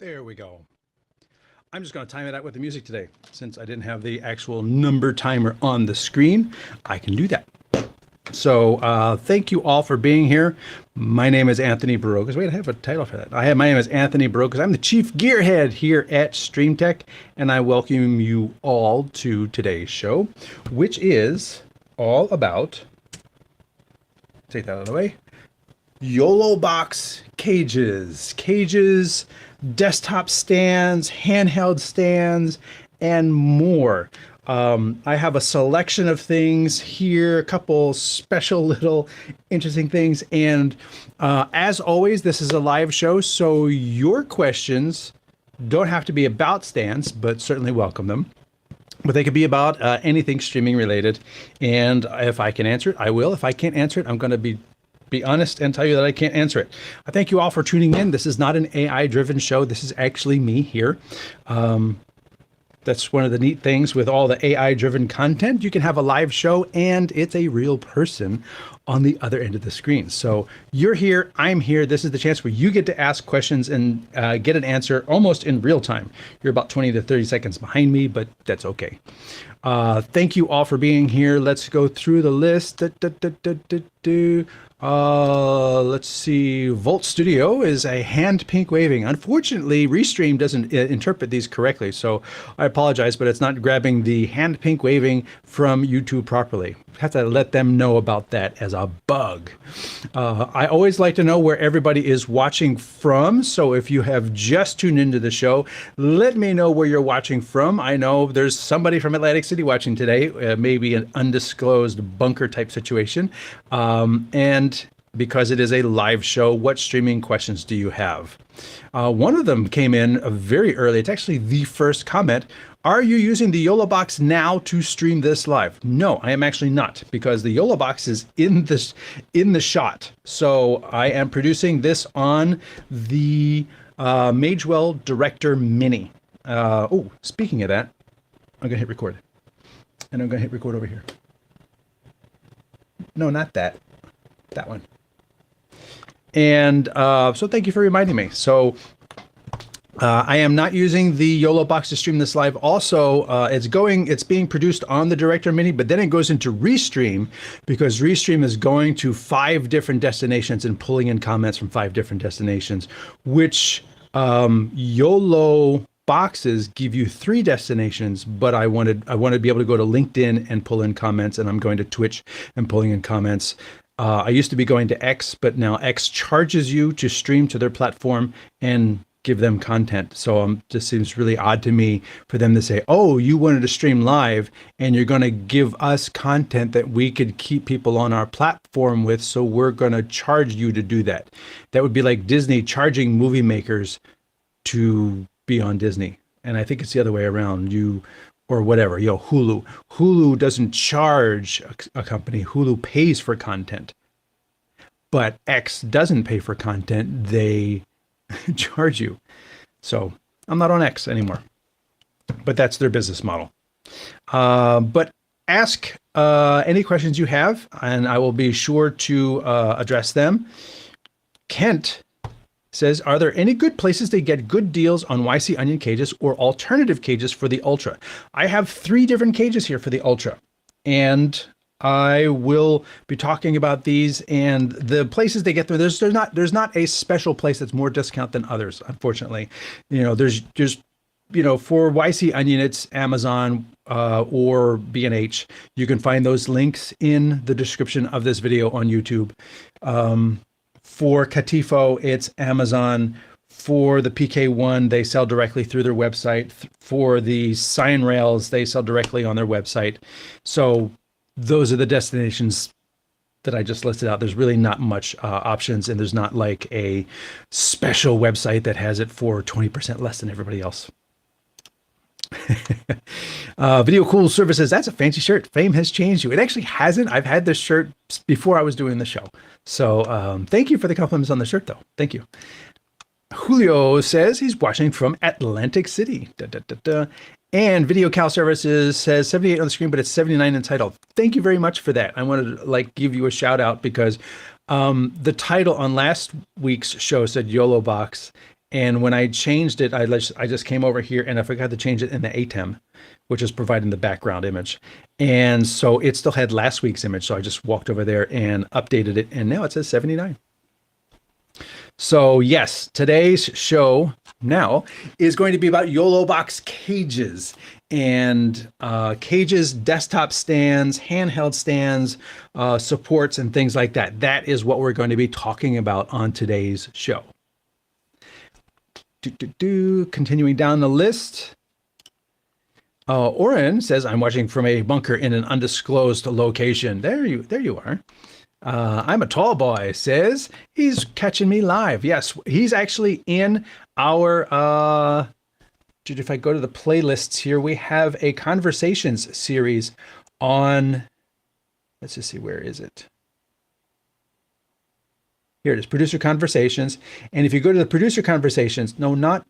There we go. I'm just going to time it out with the music today. Since I didn't have the actual number timer on the screen, I can do that. So thank you all for being here. My name is Anthony Barokas. Wait, I have a title for that. My name is Anthony Barokas. I'm the Chief Gearhead here at StreamTEK, and I welcome you all to today's show, which is all about, take that out of the way, YoloBox cages. Cages, desktop stands, handheld stands, and more. I have a selection of things here, a couple special little interesting things. And as always, this is a live show, so your questions don't have to be about stands, but certainly welcome them. But they could be about anything streaming related. And if I can answer it, I will. If I can't answer it, I'm going to be honest and tell you that I can't answer it. I thank you all for tuning in. This is not an AI-driven show. This is actually me here. That's one of the neat things with all the AI-driven content. You can have a live show and it's a real person on the other end of the screen. So you're here, I'm here. This is the chance where you get to ask questions and get an answer almost in real time. You're about 20 to 30 seconds behind me, but that's okay. Thank you all for being here. Let's go through the list. Let's see. Volt Studio is a hand pink waving. Unfortunately, Restream doesn't interpret these correctly, so I apologize, but it's not grabbing the hand pink waving from YouTube properly. Have to let them know about that as a bug. I always like to know where everybody is watching from, so if you have just tuned into the show, let me know where you're watching from. I know there's somebody from Atlantic City watching today, maybe an undisclosed bunker type situation, and because it is a live show, what streaming questions do you have? One of them came in very early. It's actually the first comment. Are you using the YoloBox now to stream this live? No, I am actually not, because the YoloBox is in the shot. So I am producing this on the Magewell Director Mini. Oh, speaking of that, I'm gonna hit record. And I'm gonna hit record over here. No, not that. That one. And so thank you for reminding me. So I am not using the YoloBox to stream this live. Also, it's being produced on the Director Mini, but then it goes into Restream, because Restream is going to 5 different destinations and pulling in comments from 5 different destinations, which YoloBoxes give you 3 destinations, but I wanted to be able to go to LinkedIn and pull in comments, and I'm going to Twitch and pulling in comments. I used to be going to X, but now X charges you to stream to their platform and give them content. So it just seems really odd to me for them to say, oh, you wanted to stream live and you're going to give us content that we could keep people on our platform with, so we're going to charge you to do that. That would be like Disney charging movie makers to be on Disney. And I think it's the other way around. Or whatever, Hulu. Hulu doesn't charge a company. Hulu pays for content. But X doesn't pay for content. They charge you. So I'm not on X anymore. But that's their business model. But ask any questions you have, and I will be sure to address them. Kent says, are there any good places to get good deals on YC Onion cages or alternative cages for the Ultra? I have 3 different cages here for the Ultra, and I will be talking about these and the places they get there. There's not a special place that's more discount than others, unfortunately. There's for YC Onion, it's Amazon or B&H. You can find those links in the description of this video on YouTube. For Catifo, it's Amazon. For the PK1, they sell directly through their website. For the sign rails, they sell directly on their website. So those are the destinations that I just listed out. There's really not much options, and there's not like a special website that has it for 20% less than everybody else. Video Cool Services, that's a fancy shirt. Fame has changed you. It actually hasn't. I've had this shirt before I was doing the show. So thank you for the compliments on the shirt, though. Thank you. Julio says he's watching from Atlantic City. And Video Cal Services says 78 on the screen, but it's 79 in title. Thank you very much for that. I wanted to give you a shout out because the title on last week's show said YoloBox, And when I changed it, I just came over here and I forgot to change it in the ATEM, which is providing the background image. And so it still had last week's image. So I just walked over there and updated it. And now it says 79. So yes, today's show now is going to be about YoloBox cages and cages, desktop stands, handheld stands, supports, and things like that. That is what we're going to be talking about on today's show. Continuing down the list. Oren says, I'm watching from a bunker in an undisclosed location. There you are. I'm a tall boy, says he's catching me live. Yes, he's actually in our, if I go to the playlists here, we have a conversations series on, let's just see, where is it? Here it is, producer conversations. And if you go to the producer conversations, no, not,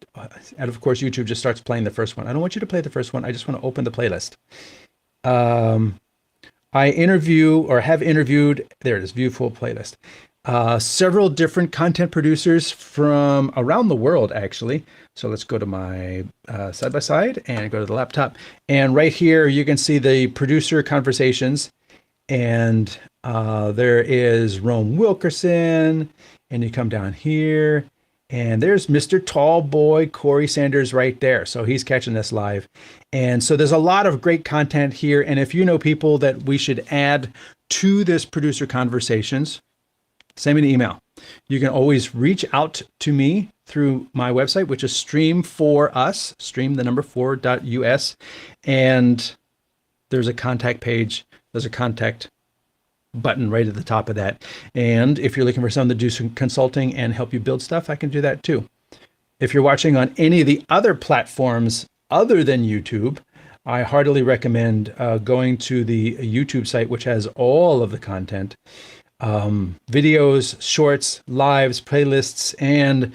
and of course, YouTube just starts playing the first one. I don't want you to play the first one. I just want to open the playlist. I interview or have interviewed, there it is, view full playlist, several different content producers from around the world, actually. So let's go to my side-by-side and go to the laptop. And right here, you can see the producer conversations. And there is Rome Wilkerson, and you come down here, and there's Mr. Tall Boy, Corey Sanders right there. So he's catching this live. And so there's a lot of great content here. And if you know people that we should add to this producer conversations, send me an email. You can always reach out to me through my website, which is stream4us, stream4us. And there's a contact page. There's a contact button right at the top of that. And if you're looking for someone to do some consulting and help you build stuff, I can do that too. If you're watching on any of the other platforms other than YouTube, I heartily recommend going to the YouTube site, which has all of the content, videos, shorts, lives, playlists, and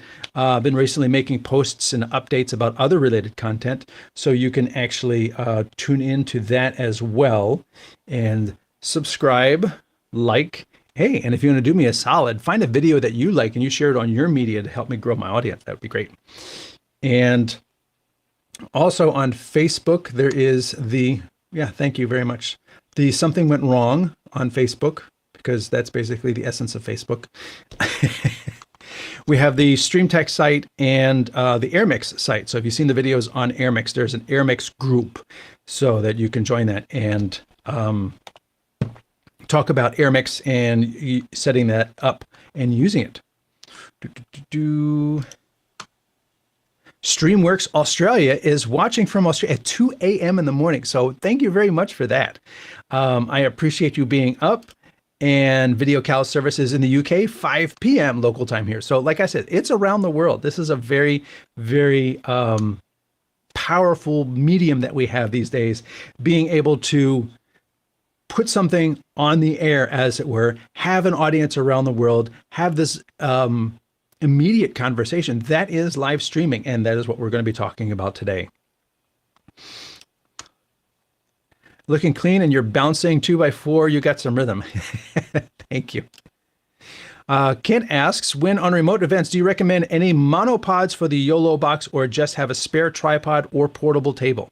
been recently making posts and updates about other related content. So you can actually tune into that as well and subscribe, like. Hey, and if you want to do me a solid, find a video that you like and you share it on your media to help me grow my audience. That would be great. And also on Facebook, there is the, thank you very much. The Something Went Wrong on Facebook, because that's basically the essence of Facebook. We have the StreamTEK site and the AirMix site. So if you've seen the videos on AirMix, there's an AirMix group so that you can join that and talk about AirMix and setting that up and using it. StreamWorks Australia is watching from Australia at 2 a.m. in the morning. So thank you very much for that. I appreciate you being up. And Video Cal services in the UK, 5 p.m. local time here. So like I said, it's around the world. This is a very, very powerful medium that we have these days, being able to put something on the air, as it were, have an audience around the world, have this immediate conversation. That is live streaming, and that is what we're going to be talking about today. Looking clean, and you're bouncing 2x4. You got some rhythm. Thank you. Kent asks, when on remote events, do you recommend any monopods for the YoloBox or just have a spare tripod or portable table?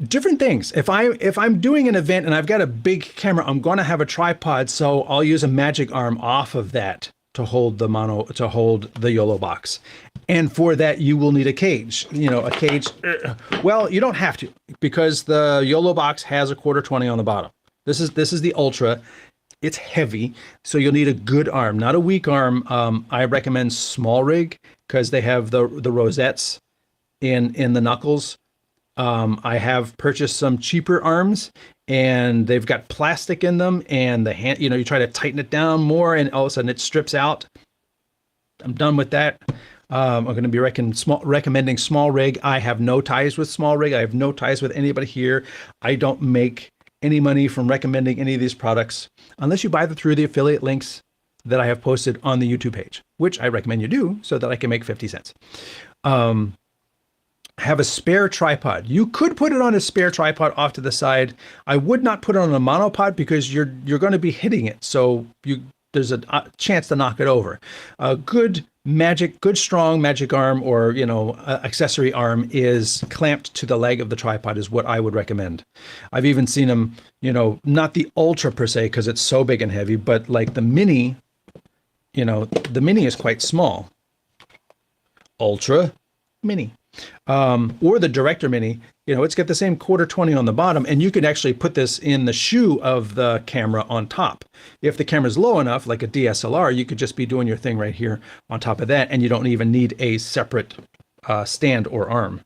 Different things. If I'm doing an event and I've got a big camera, I'm going to have a tripod, so I'll use a magic arm off of that to hold the YoloBox. And for that, you will need a cage. A cage. Well, you don't have to, because the YoloBox has a 1/4-20 on the bottom. This is the Ultra. It's heavy, so you'll need a good arm, not a weak arm. I recommend small rig because they have the rosettes in the knuckles. I have purchased some cheaper arms, and they've got plastic in them, and the hand, you try to tighten it down more, and all of a sudden it strips out. I'm done with that. I'm going to be recommending small rig. I have no ties with small rig. I have no ties with anybody here. I don't make any money from recommending any of these products unless you buy them through the affiliate links that I have posted on the YouTube page, which I recommend you do so that I can make 50 cents. Have a spare tripod. You could put it on a spare tripod off to the side. I would not put it on a monopod because you're going to be hitting it. So there's a chance to knock it over. A good good strong magic arm or accessory arm is clamped to the leg of the tripod is what I would recommend. I've even seen them, not the ultra per se because it's so big and heavy, but like the mini, the mini is quite small. Ultra mini. Or the director mini, it's got the same 1/4-20 on the bottom, and you can actually put this in the shoe of the camera on top. If the camera's low enough, like a DSLR, you could just be doing your thing right here on top of that, and you don't even need a separate stand or arm.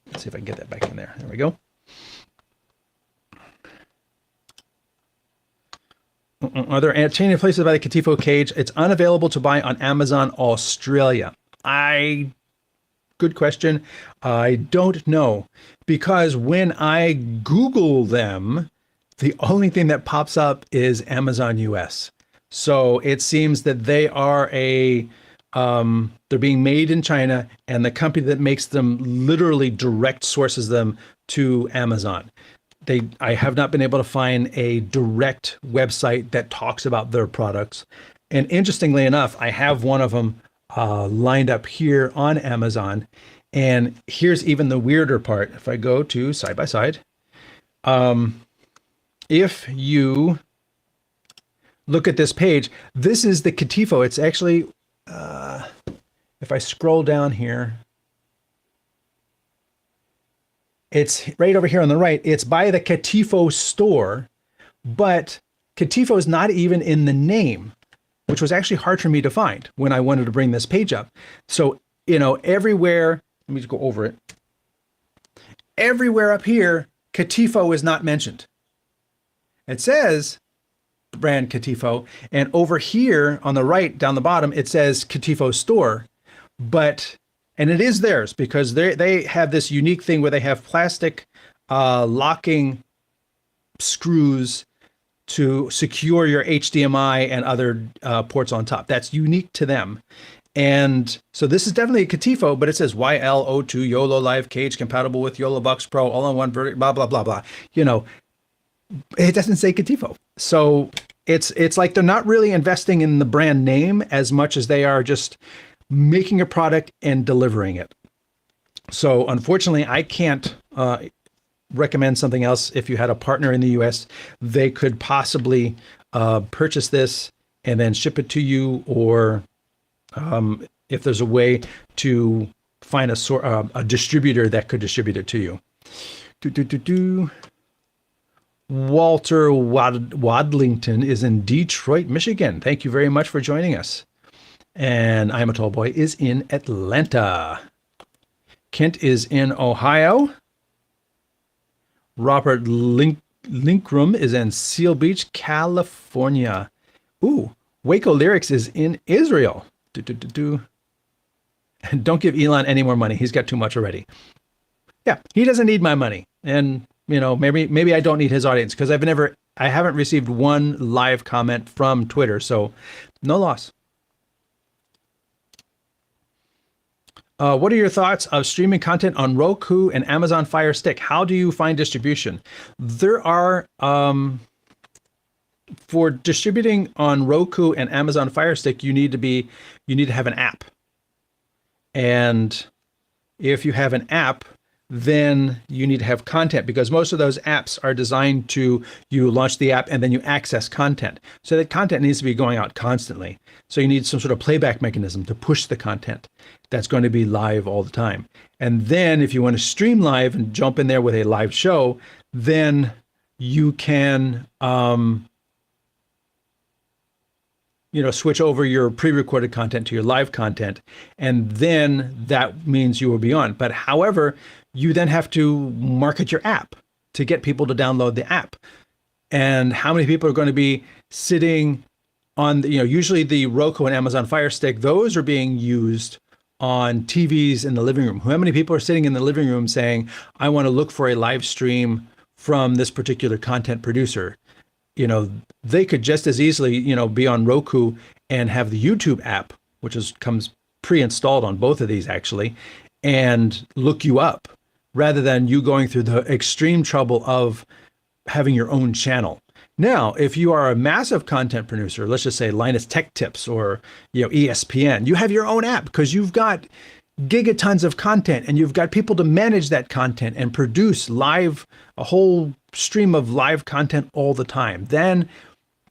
Let's see if I can get that back in there. There we go. Are there any places to buy the Catifo cage? It's unavailable to buy on Amazon Australia. Good question. I don't know, because when I Google them, the only thing that pops up is Amazon US. So it seems that they are they're being made in China, and the company that makes them literally direct sources them to Amazon. I have not been able to find a direct website that talks about their products. And interestingly enough, I have one of them lined up here on Amazon. And here's even the weirder part. If I go to side by side, if you look at this page, this is the Catifo. It's actually, if I scroll down here, it's right over here on the right. It's by the Catifo store, but Catifo is not even in the name, which was actually hard for me to find when I wanted to bring this page up. So, everywhere, let me just go over it. Everywhere up here, Catifo is not mentioned. It says brand Catifo, and over here on the right, down the bottom, it says Catifo store, and it is theirs because they have this unique thing where they have plastic locking screws to secure your HDMI and other ports on top. That's unique to them. And so this is definitely a Catifo, but it says YLO2 YOLO Live Cage compatible with YoloBox Pro, all-in-one vertical, blah, blah, blah, blah. It doesn't say Catifo. So it's like they're not really investing in the brand name as much as they are just making a product and delivering it. So unfortunately, I can't recommend something else. If you had a partner in the US, they could possibly purchase this and then ship it to you, or if there's a way to find a distributor that could distribute it to you. Walter Wadlington is in Detroit, Michigan. Thank you very much for joining us. And I'm a Tall Boy is in Atlanta. Kent is in Ohio. Robert Linkrum is in Seal Beach, California. Ooh, Waco Lyrics is in Israel. And don't give Elon any more money. He's got too much already. Yeah, he doesn't need my money. And maybe I don't need his audience because I haven't received one live comment from Twitter, so no loss. What are your thoughts of streaming content on Roku and Amazon Fire Stick? How do you find distribution? There are, for distributing on Roku and Amazon Fire Stick, you need to have an app. And if you have an app, then you need to have content, because most of those apps are designed to, you launch the app and then you access content. So that content needs to be going out constantly. So you need some sort of playback mechanism to push the content that's going to be live all the time. And then if you want to stream live and jump in there with a live show, then you can switch over your pre-recorded content to your live content, and then that means you will be on. But however, you then have to market your app to get people to download the app. And how many people are going to be sitting on, usually the Roku and Amazon Fire Stick, those are being used on TVs in the living room. How many people are sitting in the living room saying, I want to look for a live stream from this particular content producer? They could just as easily, be on Roku and have the YouTube app, which comes pre-installed on both of these actually, and look you up, rather than you going through the extreme trouble of having your own channel. Now, if you are a massive content producer, let's just say Linus Tech Tips or ESPN, you have your own app because you've got gigatons of content and you've got people to manage that content and produce a whole stream of live content all the time. Then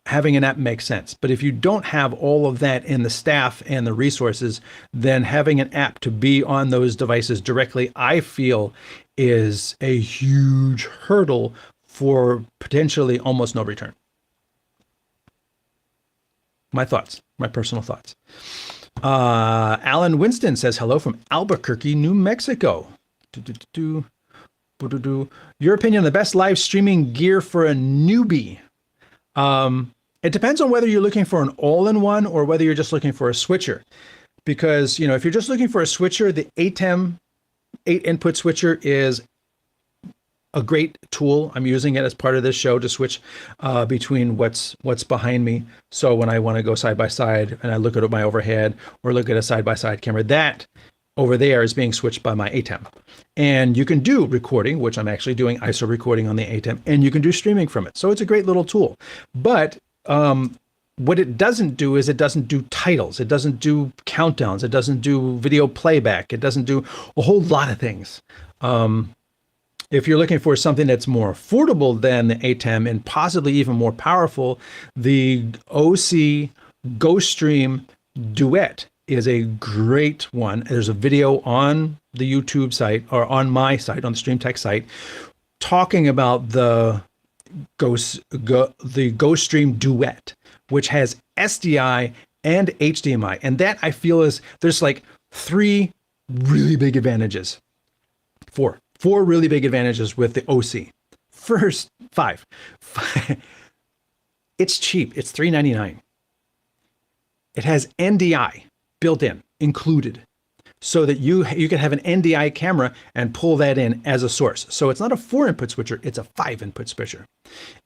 having an app makes sense. But if you don't have all of that in the staff and the resources, then having an app to be on those devices directly, I feel, is a huge hurdle for potentially almost no return. My thoughts, my personal thoughts. Alan Winston says hello from Albuquerque, New Mexico. Your opinion on the best live streaming gear for a newbie? It depends on whether you're looking for an all-in-one or whether you're just looking for a switcher. Because, if you're just looking for a switcher, the ATEM 8-input switcher is a great tool. I'm using it as part of this show to switch between what's behind me. So when I want to go side by side and I look at my overhead or look at a side-by-side camera, that over there is being switched by my ATEM. And you can do recording, which I'm actually doing ISO recording on the ATEM, and you can do streaming from it. So it's a great little tool. But what it doesn't do is it doesn't do titles. It doesn't do countdowns. It doesn't do video playback. It doesn't do a whole lot of things. If you're looking for something that's more affordable than the ATEM and possibly even more powerful, the OC GoStream Duet is a great one. There's a video on the YouTube site or on my site, on the StreamTEK site, talking about the GoStream Duet, which has SDI and HDMI. And that I feel there's like three really big advantages. Four really big advantages with the OC. First, five. It's cheap. It's $3.99. It has NDI built in, included, so that you can have an NDI camera and pull that in as a source. So it's not a 4-input switcher, it's a 5-input switcher.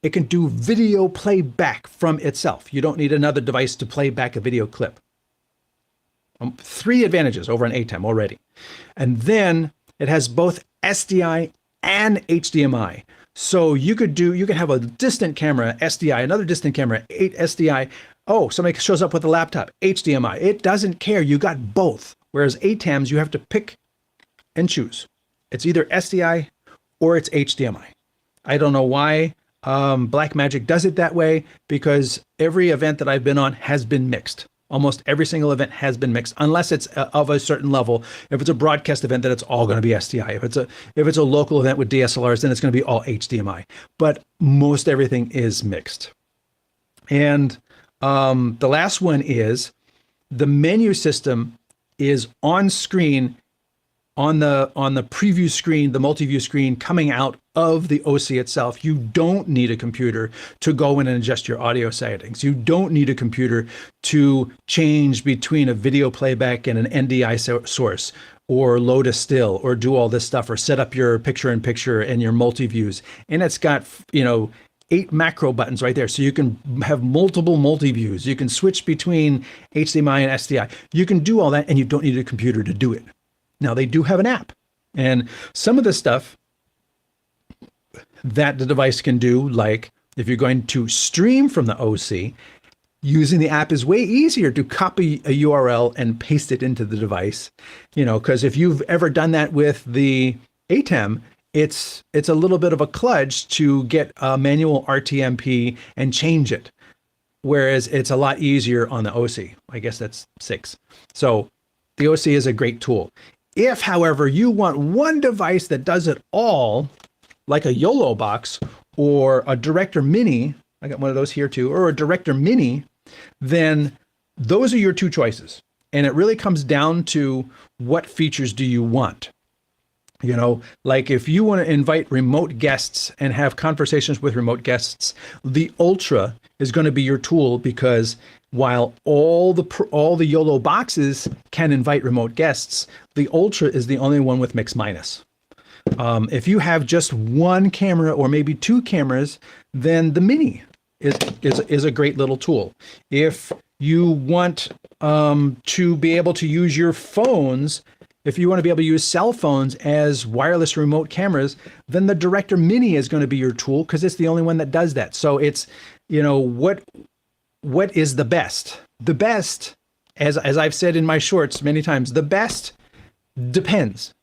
It can do video playback from itself. You don't need another device to play back a video clip. 3 advantages over an ATEM already. And then it has both SDI and HDMI. So you could have a distant camera, SDI, another distant camera, SDI. Oh, somebody shows up with a laptop, HDMI. It doesn't care. You got both. Whereas ATEMs, you have to pick and choose. It's either SDI or it's HDMI. I don't know why Blackmagic does it that way, because every event that I've been on has been mixed. Almost every single event has been mixed, unless it's of a certain level. If it's a broadcast event, then it's all going to be SDI. If it's a local event with DSLRs, then it's going to be all HDMI. But most everything is mixed. And the last one is the menu system is on screen, on the preview screen, the multi-view screen coming out of the OC itself. You don't need a computer to go in and adjust your audio settings. You don't need a computer to change between a video playback and an NDI source, or load a still, or do all this stuff, or set up your picture-in-picture and your multi-views. And it's got, 8 macro buttons right there. So you can have multiple multi-views. You can switch between HDMI and SDI. You can do all that, and you don't need a computer to do it. Now, they do have an app. And some of the stuff that the device can do, like if you're going to stream from the OC, using the app is way easier to copy a URL and paste it into the device. Because if you've ever done that with the ATEM, it's a little bit of a kludge to get a manual RTMP and change it. Whereas it's a lot easier on the OC. I guess that's 6. So the OC is a great tool. If, however, you want one device that does it all, like a YoloBox or a Director Mini, I got one of those here too, or a Director Mini, then those are your 2 choices. And it really comes down to what features do you want. Like if you want to invite remote guests and have conversations with remote guests, the Ultra is going to be your tool, because while all the YoloBoxes can invite remote guests, the Ultra is the only one with mix minus. If you have just one camera or maybe 2 cameras, then the Mini is a great little tool. If you want to be able to use your phones If you want to be able to use cell phones as wireless remote cameras, then the Director Mini is going to be your tool because it's the only one that does that. So it's, you know, what is the best? The best, as I've said in my shorts many times, the best depends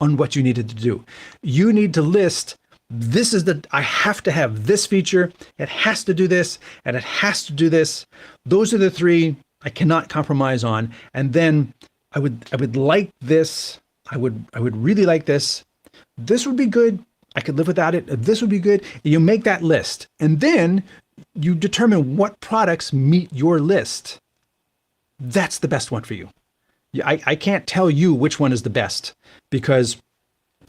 on what you needed to do. You need to list, this is I have to have this feature, it has to do this, and it has to do this. Those are the three I cannot compromise on. And then I would like this. I would really like this. This would be good. I could live without it. This would be good. You make that list, and then you determine what products meet your list. That's the best one for you. I can't tell you which one is the best because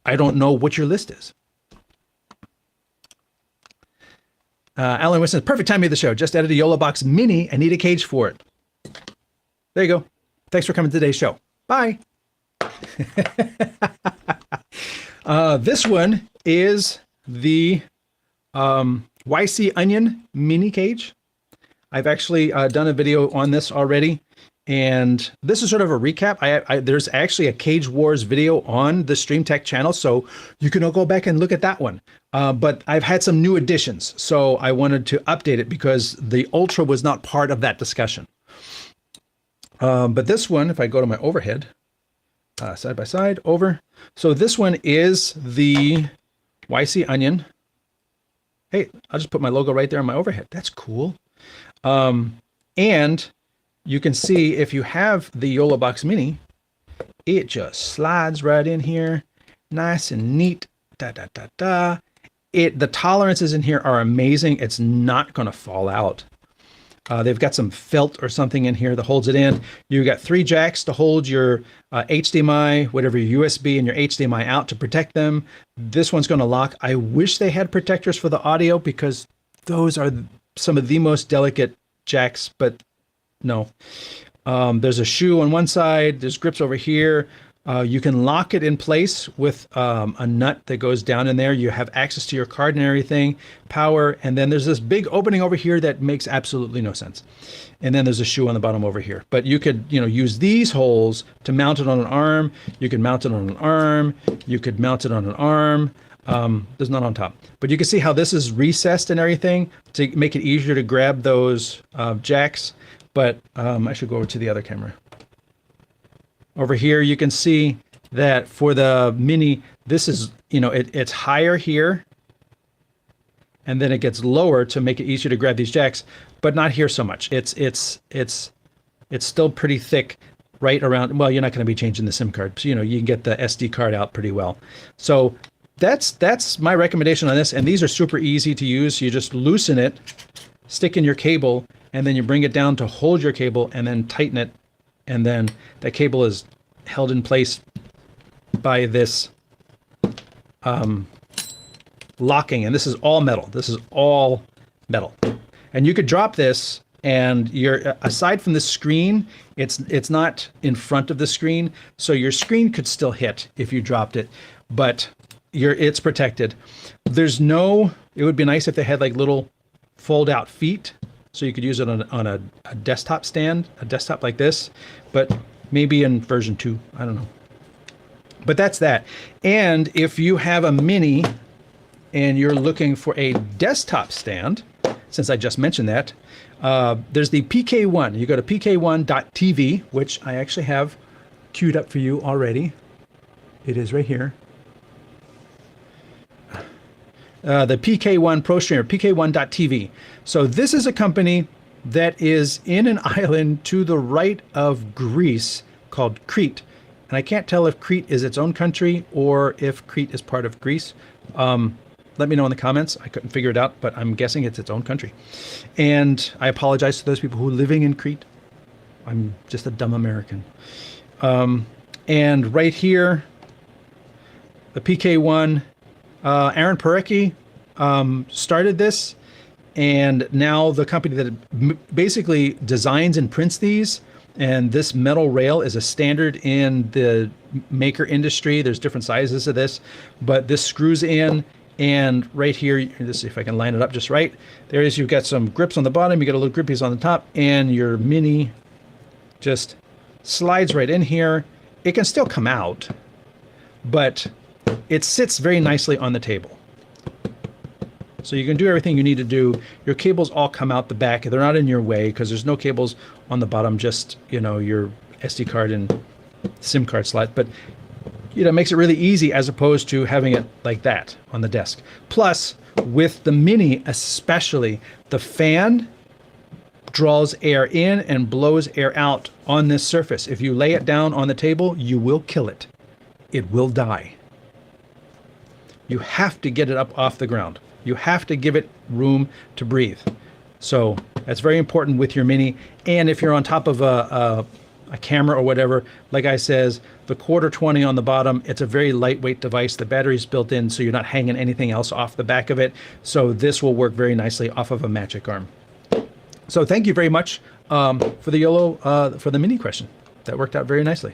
I don't know what your list is. Alan Wilson, perfect timing of the show. Just added a YoloBox Mini and need a cage for it. There you go. Thanks for coming to today's show. Bye. This one is the YC Onion Mini Cage. I've actually done a video on this already, and this is sort of a recap. There's actually a Cage Wars video on the StreamTEK channel, so you can go back and look at that one. But I've had some new additions, so I wanted to update it because the Ultra was not part of that discussion. But this one, if I go to my overhead, side by side, over. So this one is the YC Onion. Hey, I'll just put my logo right there on my overhead. That's cool. And you can see if you have the YoloBox Mini, it just slides right in here, nice and neat. The tolerances in here are amazing. It's not going to fall out. They've got some felt or something in here that holds it in. You've got 3 jacks to hold your HDMI, whatever your USB and your HDMI out to protect them. This one's going to lock. I wish they had protectors for the audio because those are some of the most delicate jacks, but no. There's a shoe on one side. There's grips over here. You can lock it in place with a nut that goes down in there. You have access to your card and everything, power, and then there's this big opening over here that makes absolutely no sense. And then there's a shoe on the bottom over here. But you could, use these holes to mount it on an arm. You could mount it on an arm. You could mount it on an arm. There's none on top. But you can see how this is recessed and everything to make it easier to grab those jacks. But I should go over to the other camera. Over here, you can see that for the Mini, this is, it's higher here, and then it gets lower to make it easier to grab these jacks, but not here so much. It's still pretty thick right around. Well, you're not going to be changing the SIM card, so you can get the SD card out pretty well. So that's my recommendation on this, and these are super easy to use. You just loosen it, stick in your cable, and then you bring it down to hold your cable, and then tighten it. And then that cable is held in place by this locking. And this is all metal. This is all metal. And you could drop this, and aside from the screen, it's not in front of the screen. So your screen could still hit if you dropped it, but it's protected. It would be nice if they had like little fold out feet, so you could use it on a desktop stand, a desktop like this, but maybe in version 2, I don't know. But that's that. And if you have a Mini and you're looking for a desktop stand, since I just mentioned that, there's the PK1. You go to pk1.tv, which I actually have queued up for you already. It is right here. The PK1 Pro Streamer, pk1.tv. So this is a company that is in an island to the right of Greece called Crete. And I can't tell if Crete is its own country or if Crete is part of Greece. Let me know in the comments. I couldn't figure it out, but I'm guessing it's its own country. And I apologize to those people who are living in Crete. I'm just a dumb American. And right here, the PK1, Aaron Parecki started this, and now the company that basically designs and prints these, and this metal rail is a standard in the maker industry. There's different sizes of this, but this screws in, and right here, let's see if I can line it up just right. There is, you've got some grips on the bottom, you got a little grippies on the top, and your Mini just slides right in here, it can still come out, but it sits very nicely on the table. So you can do everything you need to do. Your cables all come out the back. They're not in your way because there's no cables on the bottom, just, you know, your SD card and SIM card slot. But, you know, it makes it really easy as opposed to having it like that on the desk. Plus, with the Mini especially, the fan draws air in and blows air out on this surface. If you lay it down on the table, you will kill it. It will die. You have to get it up off the ground. You have to give it room to breathe. So that's very important with your Mini. And if you're on top of a camera or whatever, like I says, the quarter 20 on the bottom, it's a very lightweight device. The battery's built in, so you're not hanging anything else off the back of it. So this will work very nicely off of a Magic Arm. So thank you very much for the YOLO, for the Mini question. That worked out very nicely.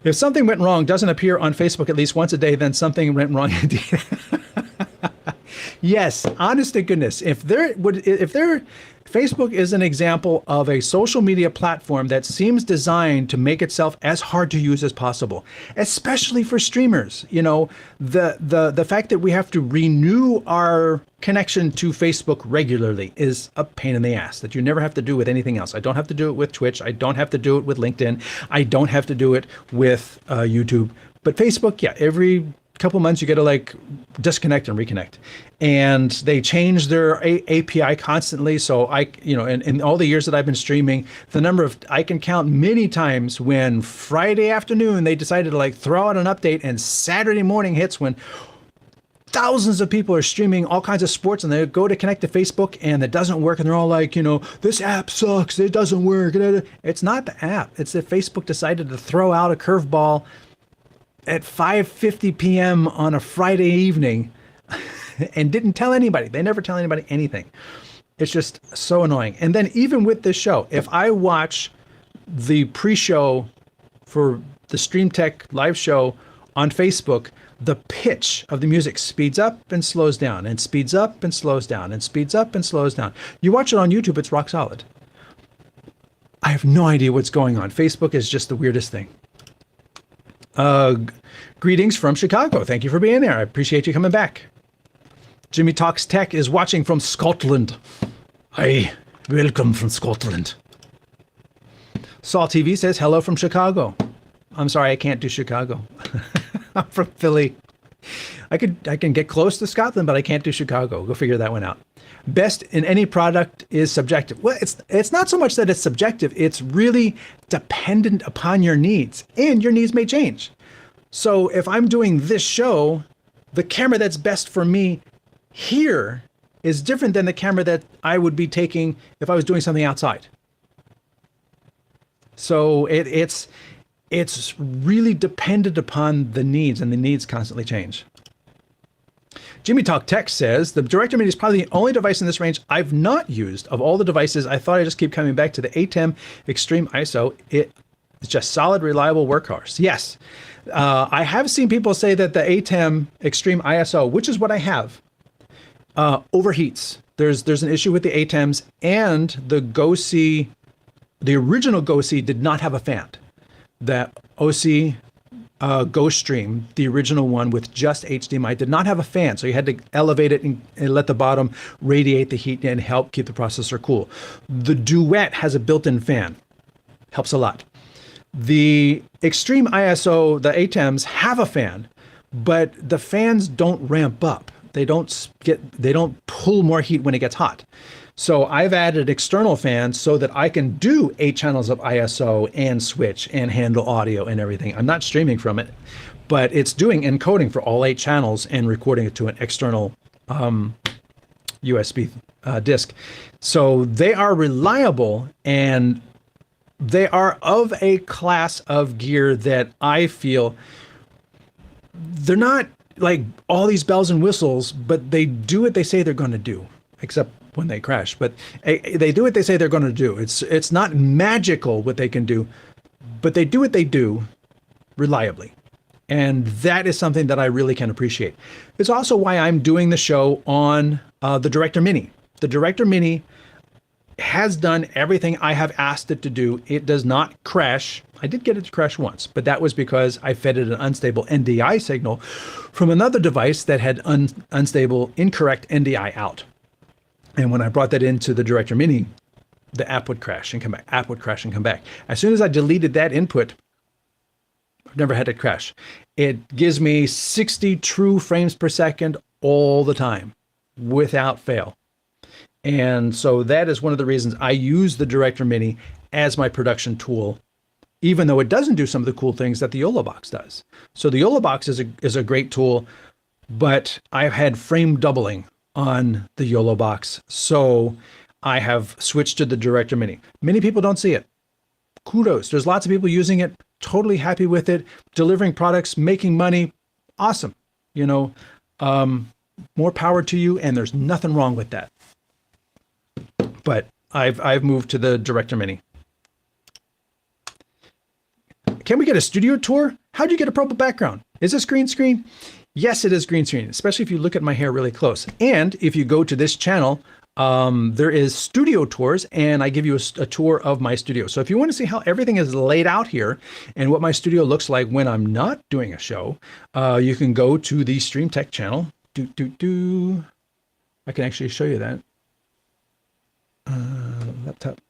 If something went wrong, doesn't appear on Facebook at least once a day, then something went wrong indeed. Yes, honest to goodness. If Facebook is an example of a social media platform that seems designed to make itself as hard to use as possible, especially for streamers. You know, the fact that we have to renew our connection to Facebook regularly is a pain in the ass that you never have to do with anything else. I don't have to do it with Twitch. I don't have to do it with LinkedIn. I don't have to do it with YouTube. But Facebook, yeah, every couple months you got to like disconnect and reconnect, and they change their API constantly. So in all the years that I've been streaming, I can count many times when Friday afternoon they decided to like throw out an update, and Saturday morning hits when thousands of people are streaming all kinds of sports, and they go to connect to Facebook and it doesn't work, and they're all like, you know, this app sucks, it doesn't work. It's not the app, it's that Facebook decided to throw out a curveball at 5:50 p.m. on a Friday evening and didn't tell anybody. They never tell anybody anything. It's just so annoying. And then even with this show, if I watch the pre-show for the StreamTEK live show on Facebook, the pitch of the music speeds up and slows down, and speeds up and slows down, and speeds up and slows down. You watch it on YouTube, it's rock solid. I have no idea what's going on. Facebook is just the weirdest thing. Greetings from Chicago. Thank you for being there. I appreciate you coming back. Jimmy Talks Tech is watching from Scotland. Hi, welcome from Scotland. Saul TV says hello from Chicago. I'm sorry, I can't do Chicago. I'm from Philly. I can get close to Scotland, but I can't do Chicago. Go figure that one out. Best in any product is subjective. Well, it's not so much that it's subjective. It's really dependent upon your needs, and your needs may change. So if I'm doing this show, the camera that's best for me here is different than the camera that I would be taking if I was doing something outside. So it's really dependent upon the needs, and the needs constantly change. Jimmy Talk Tech says, the Director Mini is probably the only device in this range I've not used. Of all the devices, I thought I just keep coming back to the ATEM Extreme ISO. It's just solid, reliable workhorse. Yes, I have seen people say that the ATEM Extreme ISO, which is what I have, overheats. There's an issue with the ATEMs, and the GoC, the original GoC did not have a fan. The OC GoStream, the original one with just HDMI, did not have a fan, so you had to elevate it and let the bottom radiate the heat and help keep the processor cool. The Duet has a built-in fan, helps a lot. The Extreme ISO, the ATEMs have a fan, but the fans don't ramp up. They don't pull more heat when it gets hot. So I've added external fans so that I can do 8 channels of ISO and switch and handle audio and everything. I'm not streaming from it, but it's doing encoding for all 8 channels and recording it to an external USB disk. So they are reliable, and they are of a class of gear that I feel they're not like all these bells and whistles, but they do what they say they're going to do, except when they crash. But they do what they say they're going to do. It's not magical what they can do, but they do what they do reliably. And that is something that I really can appreciate. It's also why I'm doing the show on the Director Mini. The Director Mini has done everything I have asked it to do. It does not crash. I did get it to crash once, but that was because I fed it an unstable NDI signal from another device that had unstable, incorrect NDI out. And when I brought that into the Director Mini, the app would crash and come back, app would crash and come back. As soon as I deleted that input, I've never had it crash. It gives me 60 true frames per second all the time without fail. And so that is one of the reasons I use the Director Mini as my production tool, even though it doesn't do some of the cool things that the YoloBox does. So the YoloBox is a great tool, but I've had frame doubling on the YoloBox. So I have switched to the Director Mini. Many people don't see it. Kudos. There's lots of people using it, totally happy with it, delivering products, making money. Awesome. You know, more power to you, and there's nothing wrong with that. But I've moved to the Director Mini. Can we get a studio tour? How'd you get a purple background? Is this green screen? Yes, it is green screen, especially if you look at my hair really close. And if you go to this channel, there is studio tours, and I give you a tour of my studio. So if you want to see how everything is laid out here and what my studio looks like when I'm not doing a show, you can go to the StreamTEK channel. I can actually show you that. Laptop.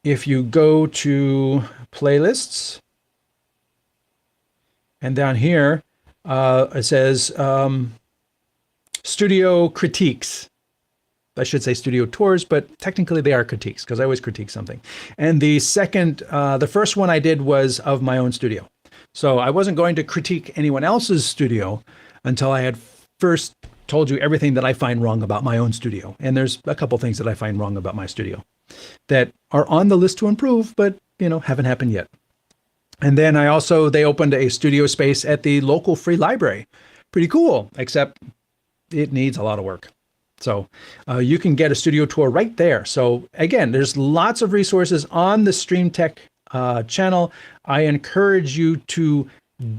If you go to playlists, and down here it says studio critiques. I should say studio tours, but technically they are critiques because I always critique something. And the first one I did was of my own studio. So I wasn't going to critique anyone else's studio until I had first told you everything that I find wrong about my own studio. And there's a couple things that I find wrong about my studio that are on the list to improve, but haven't happened yet. And then they opened a studio space at the local free library. Pretty cool, except it needs a lot of work. So you can get a studio tour right there. So again, there's lots of resources on the StreamTEK channel. I encourage you to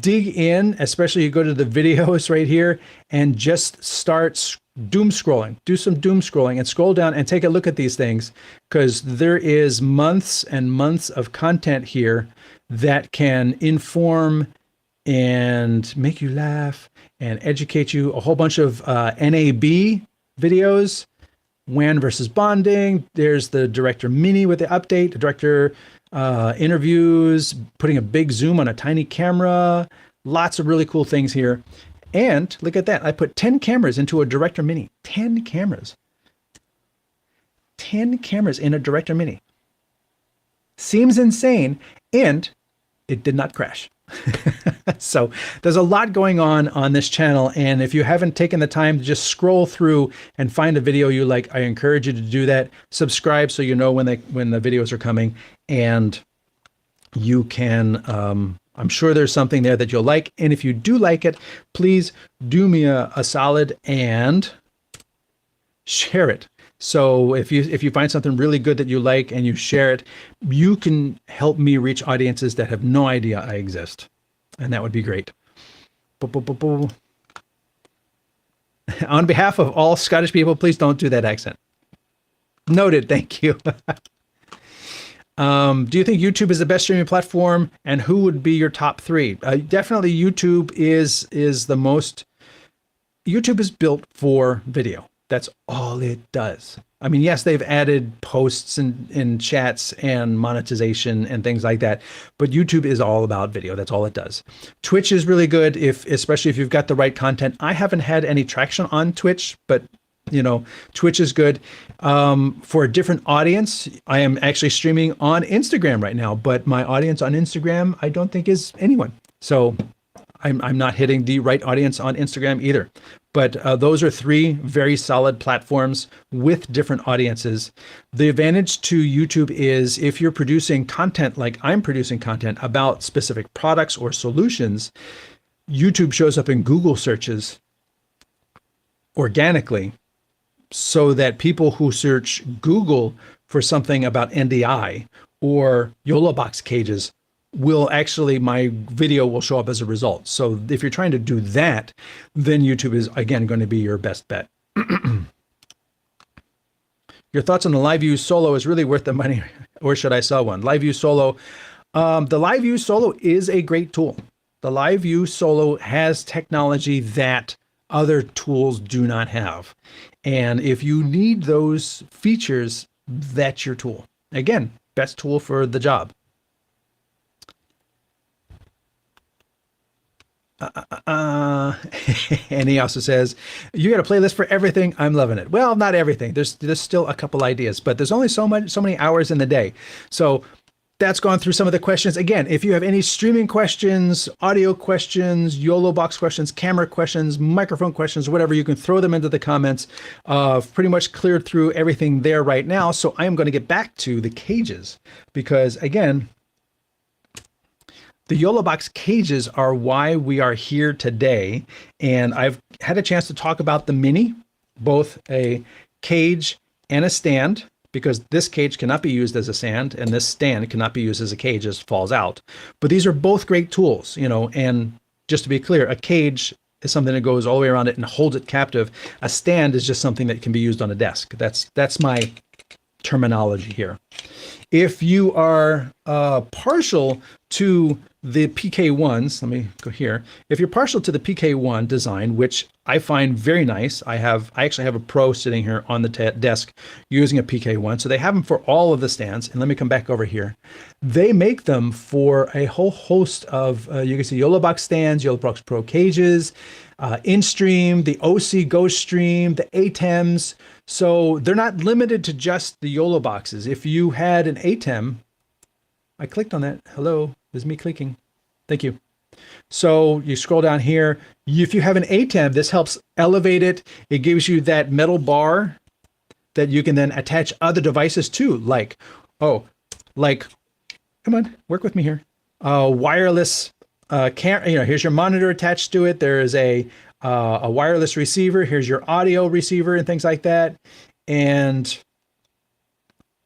dig in, especially you go to the videos right here and just start doom scrolling, do some doom scrolling and scroll down and take a look at these things, because there is months and months of content here that can inform and make you laugh and educate you. A whole bunch of NAB videos, WAN versus bonding. There's the Director Mini with the update, the Director interviews, putting a big zoom on a tiny camera, lots of really cool things here. And look at that. I put 10 cameras into a Director Mini, 10 cameras. 10 cameras in a Director Mini. Seems insane, and it did not crash. So there's a lot going on this channel, and if you haven't taken the time to just scroll through and find a video you like, I encourage you to do that. Subscribe so you know when the videos are coming, and you can I'm sure there's something there that you'll like, and if you do like it, please do me a solid and share it. So if you find something really good that you like and you share it, you can help me reach audiences that have no idea I exist. And that would be great. On behalf of all Scottish people, please don't do that accent. Noted, thank you. Do you think YouTube is the best streaming platform, and who would be your top three? Definitely YouTube is the most. YouTube is built for video. That's all it does. I mean, yes, they've added posts and chats and monetization and things like that, but YouTube is all about video. That's all it does. Twitch is really good, especially if you've got the right content. I haven't had any traction on Twitch, but Twitch is good. For a different audience, I am actually streaming on Instagram right now, but my audience on Instagram, I don't think is anyone. So I'm not hitting the right audience on Instagram either. But those are three very solid platforms with different audiences. The advantage to YouTube is if you're producing content like I'm producing content about specific products or solutions, YouTube shows up in Google searches organically, so that people who search Google for something about NDI or YoloBox cages my video will show up as a result. So if you're trying to do that, then YouTube is again going to be your best bet. Your thoughts on the Live View Solo is really worth the money, or should I sell one? Live View Solo. The Live View Solo is a great tool. The Live View Solo has technology that other tools do not have. And if you need those features, that's your tool. Again, best tool for the job. And he also says, you got a playlist for everything. I'm loving it. Well, not everything. There's still a couple ideas, but there's only so many hours in the day. So that's gone through some of the questions. Again, if you have any streaming questions, audio questions, YoloBox questions, camera questions, microphone questions, whatever, you can throw them into the comments. Pretty much cleared through everything there right now. So I am going to get back to the cages because, again, the YoloBox cages are why we are here today. And I've had a chance to talk about the Mini, both a cage and a stand, because this cage cannot be used as a stand and this stand cannot be used as a cage, as it falls out. But these are both great tools, you know, and just to be clear, a cage is something that goes all the way around it and holds it captive. A stand is just something that can be used on a desk. That's my terminology here. If you are partial to the PK1s, let me go here. If you're partial to the PK1 design, which I find very nice, I actually have a Pro sitting here on the desk using a PK1. So they have them for all of the stands. And let me come back over here. They make them for a whole host of, you can see YoloBox stands, YoloBox Pro cages, InStream, the OC Ghost Stream, the ATEMs. So they're not limited to just the YoloBoxes. If you had an ATEM, I clicked on that. Hello, this is me clicking. Thank you. So you scroll down here. If you have an ATEM, this helps elevate it. It gives you that metal bar that you can then attach other devices to, like, come on, work with me here. Wireless camera. You know, here's your monitor attached to it. There is a wireless receiver. Here's your audio receiver and things like that. And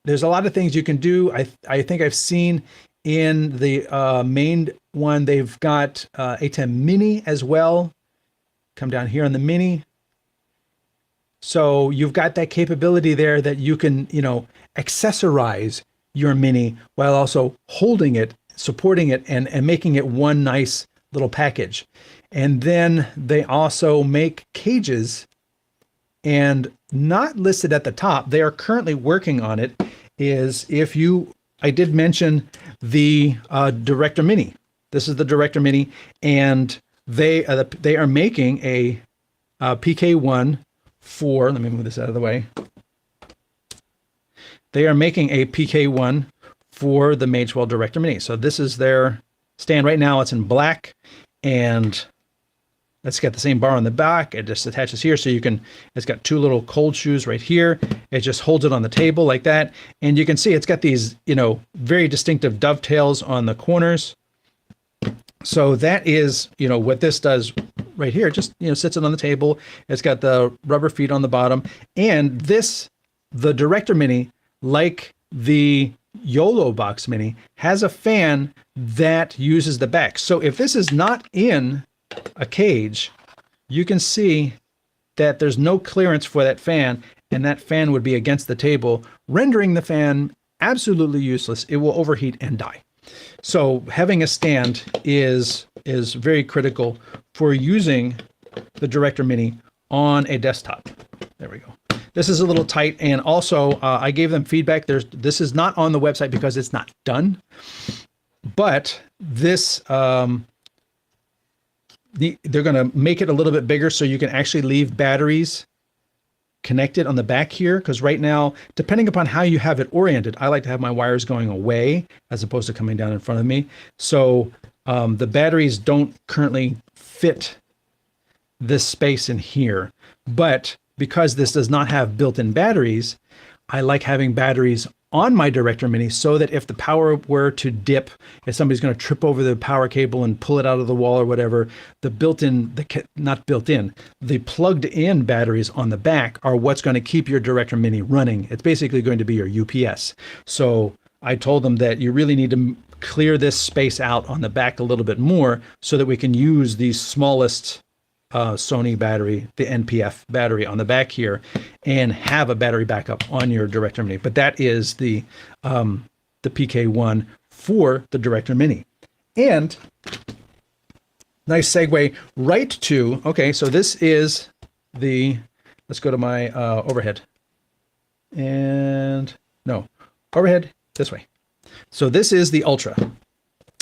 there's a lot of things you can do. I think I've seen in the main one, they've got ATEM Mini as well. Come down here on the Mini. So you've got that capability there that you can, you know, accessorize your Mini while also holding it, supporting it, and making it one nice little package. And then they also make cages, and not listed at the top, they are currently working on it, is if you, I did mention the Director Mini. This is the Director Mini, and they are making a PK1 for, let me move this out of the way. They are making a PK1 for the Magewell Director Mini. So this is their stand right now. It's in black, and it's got the same bar on the back. It just attaches here, so you can, it's got two little cold shoes right here. It just holds it on the table like that. And you can see it's got these, you know, very distinctive dovetails on the corners. So that is, you know, what this does right here. It just, you know, sits it on the table. It's got the rubber feet on the bottom. And this, the Director Mini, like the YoloBox Mini, has a fan that uses the back. So if this is not in a cage, you can see that there's no clearance for that fan, and that fan would be against the table, rendering the fan absolutely useless. It will overheat and die. So having a stand is very critical for using the Director Mini on a desktop. There we go. This is a little tight, and also I gave them feedback. This is not on the website because it's not done, but this they're going to make it a little bit bigger so you can actually leave batteries connected on the back here, because right now, depending upon how you have it oriented, I like to have my wires going away as opposed to coming down in front of me. So the batteries don't currently fit this space in here, but because this does not have built-in batteries, I like having batteries on my Director Mini so that if the power were to dip, if somebody's going to trip over the power cable and pull it out of the wall or whatever, the plugged in batteries on the back are what's going to keep your Director Mini running. It's basically going to be your UPS. So I told them that you really need to clear this space out on the back a little bit more so that we can use these smallest Sony battery, the NPF battery on the back here, and have a battery backup on your Director Mini. But that is the PK1 for the Director Mini. And nice segue right to, okay, so this is the, let's go to my overhead. And no, overhead this way. So this is the Ultra.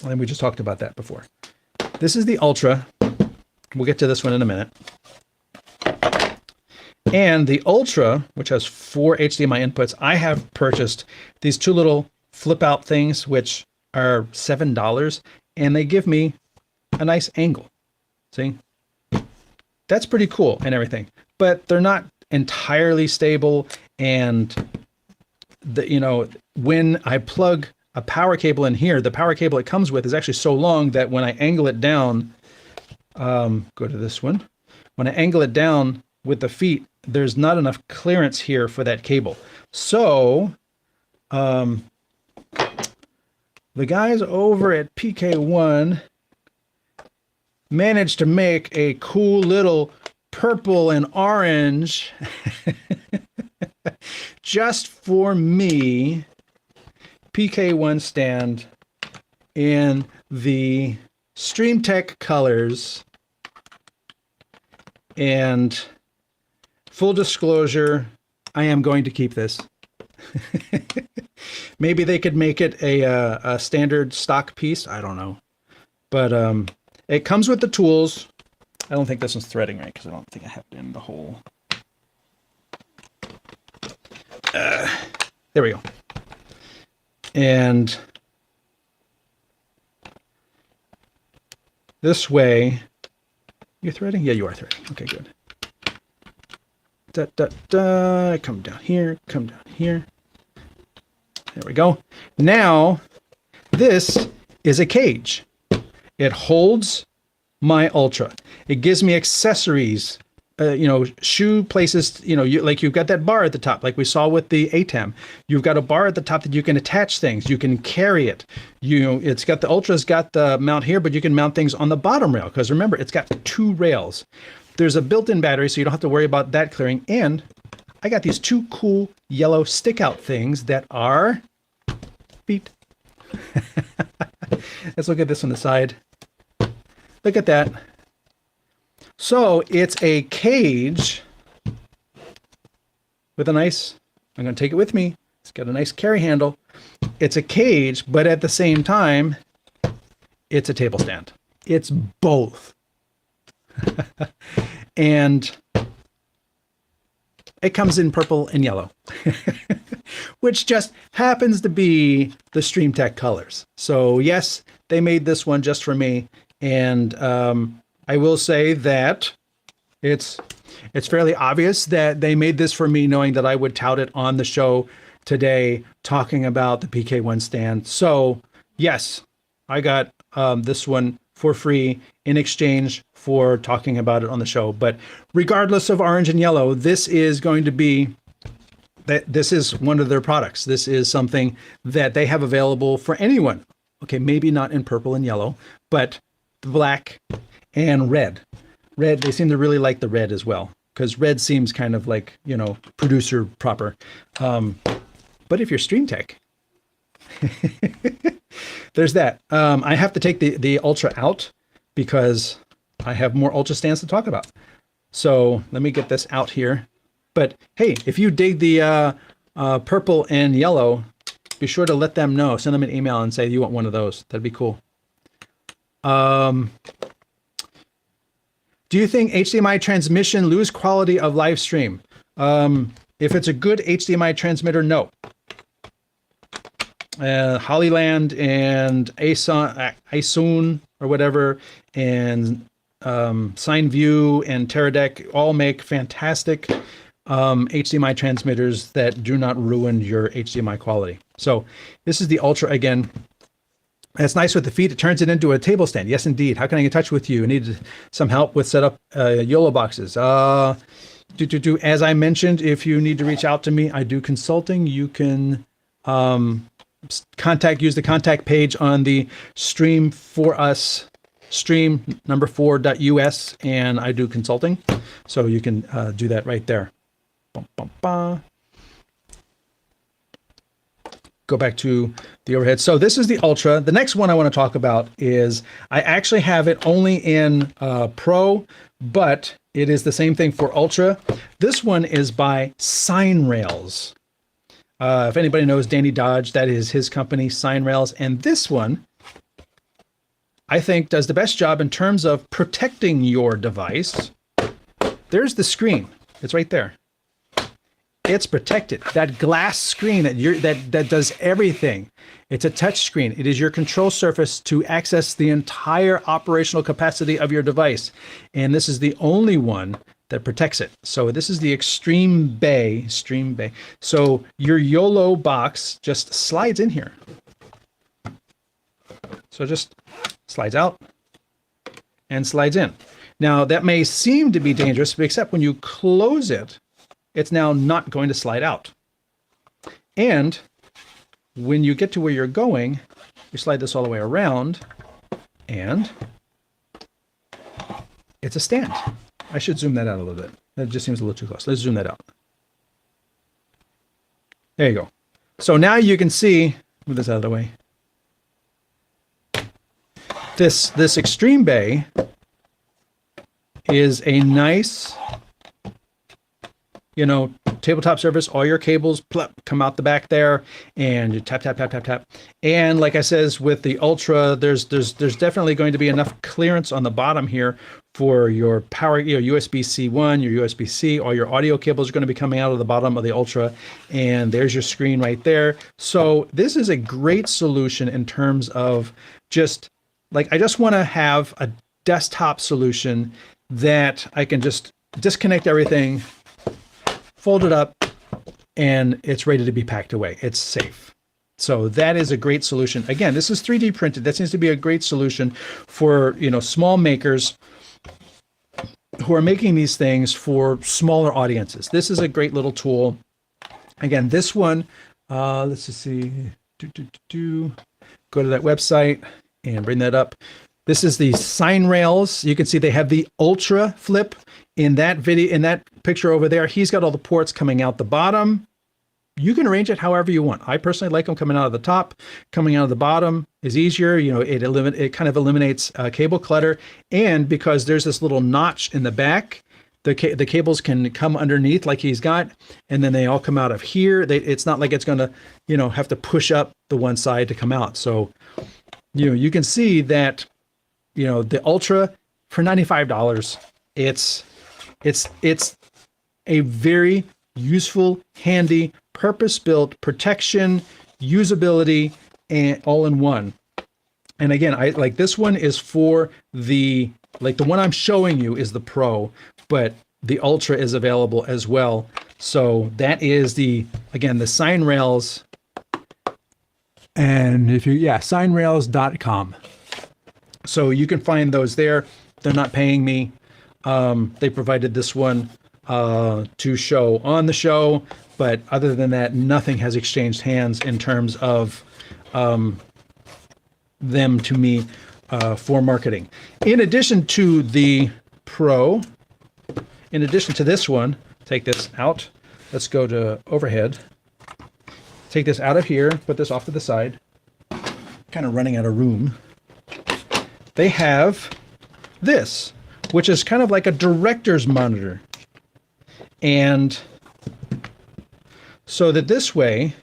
And we just talked about that before. This is the Ultra. We'll get to this one in a minute. And the Ultra, which has 4 HDMI inputs, I have purchased these 2 little flip out things, which are $7, and they give me a nice angle. See? That's pretty cool and everything, but they're not entirely stable. And when I plug a power cable in here, the power cable it comes with is actually so long that when I angle it down, go to this one. When I angle it down with the feet, there's not enough clearance here for that cable. So, the guys over at PK1 managed to make a cool little purple and orange just for me PK1 stand in the StreamTEK colors. And full disclosure, I am going to keep this. Maybe they could make it a standard stock piece. I don't know. But it comes with the tools. I don't think this one's threading right because I don't think I have it in the hole. There we go. And this way, you're threading? Yeah, you are threading. Okay, good. Da, da, da. Come down here, come down here. There we go. Now, this is a cage. It holds my Ultra. It gives me accessories, shoe places, like you've got that bar at the top, like we saw with the ATEM. You've got a bar at the top that you can attach things. You can carry it. It's got the Ultra's got the mount here, but you can mount things on the bottom rail because remember, it's got 2 rails. There's a built-in battery, so you don't have to worry about that clearing. And I got these 2 cool yellow stick-out things that are feet. Let's look at this on the side. Look at that. So it's a cage with a nice, I'm going to take it with me. It's got a nice carry handle. It's a cage, but at the same time, it's a table stand. It's both. And it comes in purple and yellow, which just happens to be the StreamTEK colors. So yes, they made this one just for me. And I will say that it's fairly obvious that they made this for me, knowing that I would tout it on the show today, talking about the PK1 stand. So yes, I got this one for free in exchange for talking about it on the show. But regardless of orange and yellow, this is going to be this is one of their products. This is something that they have available for anyone. Okay, maybe not in purple and yellow, but black and red. Red, they seem to really like the red as well, because red seems kind of like, producer proper. But if you're StreamTEK, there's that. I have to take the Ultra out because I have more Ultra stands to talk about. So let me get this out here. But hey, if you dig the purple and yellow, be sure to let them know. Send them an email and say you want one of those. That'd be cool. Do you think HDMI transmission lose quality of live stream? If it's a good HDMI transmitter, no. Hollyland and Asun or whatever, and SignView and Teradek all make fantastic HDMI transmitters that do not ruin your HDMI quality. So this is the Ultra again. It's nice with the feet. It turns it into a table stand. Yes, indeed. How can I get in touch with you? I need some help with set up YoloBoxes. As I mentioned, if you need to reach out to me, I do consulting. You can use the contact page on the Stream for Us stream4.us, and I do consulting. So you can do that right there. Bum, bum, bum. Go back to the overhead. So this is the Ultra. The next one I want to talk about is I actually have it only in Pro, but it is the same thing for Ultra. This one is by Sine Rails. If anybody knows Danny Dodge, that is his company, Sine Rails. And this one, I think, does the best job in terms of protecting your device. There's the screen. It's right there. It's protected. That glass screen that does everything. It's a touch screen. It is your control surface to access the entire operational capacity of your device. And this is the only one that protects it. So this is the Extreme Bay. So your YoloBox just slides in here. So just slides out and slides in. Now that may seem to be dangerous, except when you close it, it's now not going to slide out. And when you get to where you're going, you slide this all the way around, and it's a stand. I should zoom that out a little bit. That just seems a little too close. Let's zoom that out. There you go. So now you can see, move this out of the way. This Extreme Bay is a nice, you know, tabletop surface. All your cables come out the back there, and you tap, tap, tap, tap, tap. And like I says, with the Ultra, there's definitely going to be enough clearance on the bottom here for your power, USB-C 1, your USB-C. All your audio cables are going to be coming out of the bottom of the Ultra, and there's your screen right there. So this is a great solution in terms of just, like, I just want to have a desktop solution that I can just disconnect everything, fold it up, and it's ready to be packed away. It's safe. So that is a great solution. Again, this is 3D printed. That seems to be a great solution for, you know, small makers who are making these things for smaller audiences. This is a great little tool. Again, this one, let's just see, go to that website and bring that up. This is the Sine Rails. You can see they have the Ultra flip in that video, in that picture over there. He's got all the ports coming out the bottom. You can arrange it however you want. I personally like them coming out of the top. Coming out of the bottom is easier. You know, it kind of eliminates cable clutter. And because there's this little notch in the back, the cables can come underneath like he's got, and then they all come out of here. It's not like it's going to, you know, have to push up the one side to come out. So, you know, you can see that, you know, the Ultra for $95, it's a very useful, handy, purpose-built protection, usability, and all in one. And again, I like this one is for the, like the one I'm showing you is the Pro, but the Ultra is available as well. So that is the, again, the Sine Rails. And if you, sinerails.com. So you can find those there. They're not paying me. They provided this one to show on the show, but other than that, nothing has exchanged hands in terms of them to me for marketing. In addition to the Pro, in addition to this one, take this out. Let's go to overhead. Take this out of here, put this off to the side. Kind of running out of room. They have this, which is kind of like a director's monitor. And so that this way,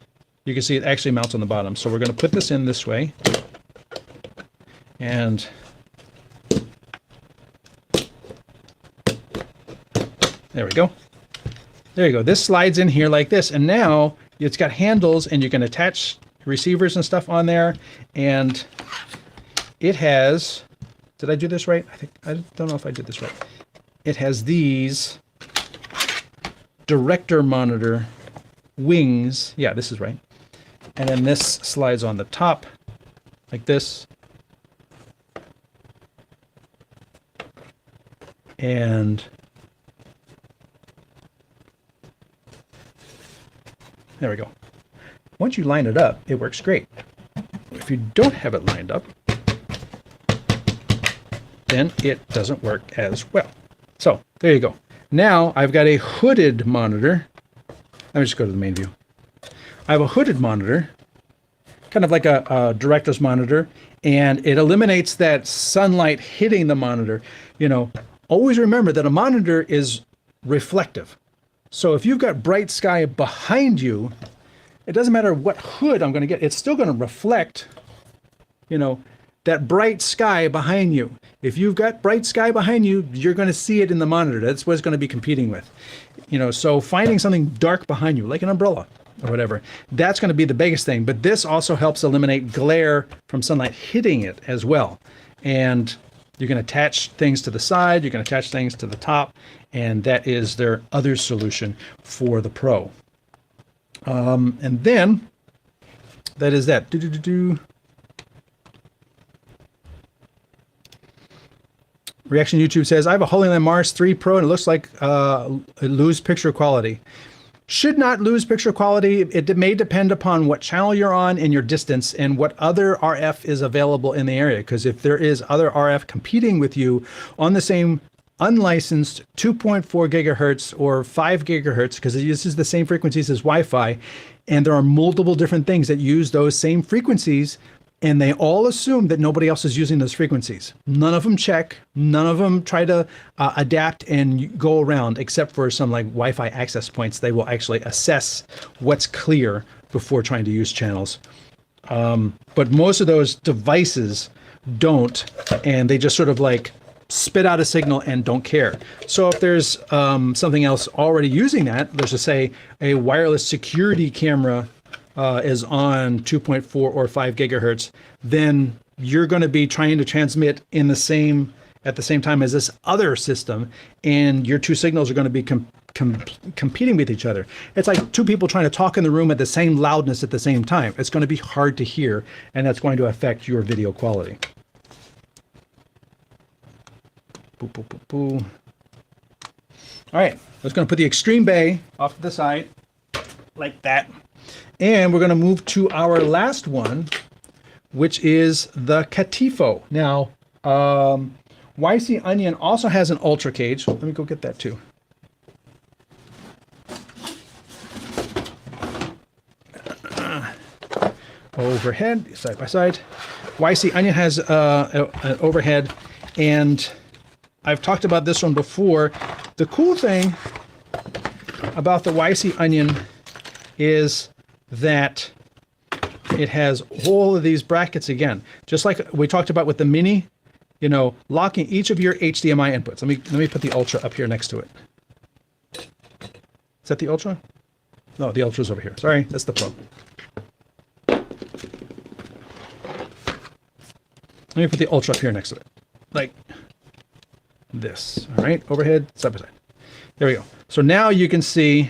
you can see it actually mounts on the bottom. So we're going to put this in this way. And there we go. There you go. This slides in here like this. And now it's got handles, and you can attach receivers and stuff on there. And it has, did I do this right? I don't know if I did this right. It has these director monitor wings. Yeah, this is right. And then this slides on the top like this. And there we go. Once you line it up, it works great. If you don't have it lined up, then it doesn't work as well. So there you go. Now I've got a hooded monitor. Let me just go to the main view. I have a hooded monitor, kind of like a director's monitor, and it eliminates that sunlight hitting the monitor. You know, always remember that a monitor is reflective. So if you've got bright sky behind you, it doesn't matter what hood I'm going to get, it's still going to reflect, you know, that bright sky behind you. If you've got bright sky behind you, you're going to see it in the monitor. That's what it's going to be competing with. You know, so finding something dark behind you, like an umbrella or whatever, that's going to be the biggest thing. But this also helps eliminate glare from sunlight hitting it as well. And you can attach things to the side, you can attach things to the top, and that is their other solution for the Pro. And then that is that. Reaction YouTube says, I have a HoloLens Mars 3 Pro and it looks like it lose picture quality. Should not lose picture quality. It may depend upon what channel you're on and your distance and what other RF is available in the area. Because if there is other RF competing with you on the same unlicensed 2.4 gigahertz or 5 gigahertz, because it uses the same frequencies as Wi-Fi, and there are multiple different things that use those same frequencies, and they all assume that nobody else is using those frequencies. None of them check, none of them try to adapt and go around, except for some like Wi-Fi access points. They will actually assess what's clear before trying to use channels. But most of those devices don't, and they just sort of like spit out a signal and don't care. So if there's something else already using that, let's just say a wireless security camera is on 2.4 or 5 gigahertz, then you're going to be trying to transmit in the same at the same time as this other system, and your two signals are going to be competing with each other. It's like two people trying to talk in the room at the same loudness at the same time. It's going to be hard to hear, and that's going to affect your video quality. Boo, boo, boo, boo. All right, I was going to put the Extreme Bay off to the side like that. And we're going to move to our last one, which is the Catifo. Now, YC Onion also has an Ultra Cage. Let me go get that too. Overhead, side by side. YC Onion has an overhead, and I've talked about this one before. The cool thing about the YC Onion is that it has all of these brackets again, just like we talked about with the Mini, you know, locking each of your HDMI inputs. Let me put the Ultra up here next to it. Is that the Ultra? No, the Ultra's over here. Sorry, that's the Pro. Let me put the Ultra up here next to it, like this. All right, overhead, side by side. There we go. So now you can see,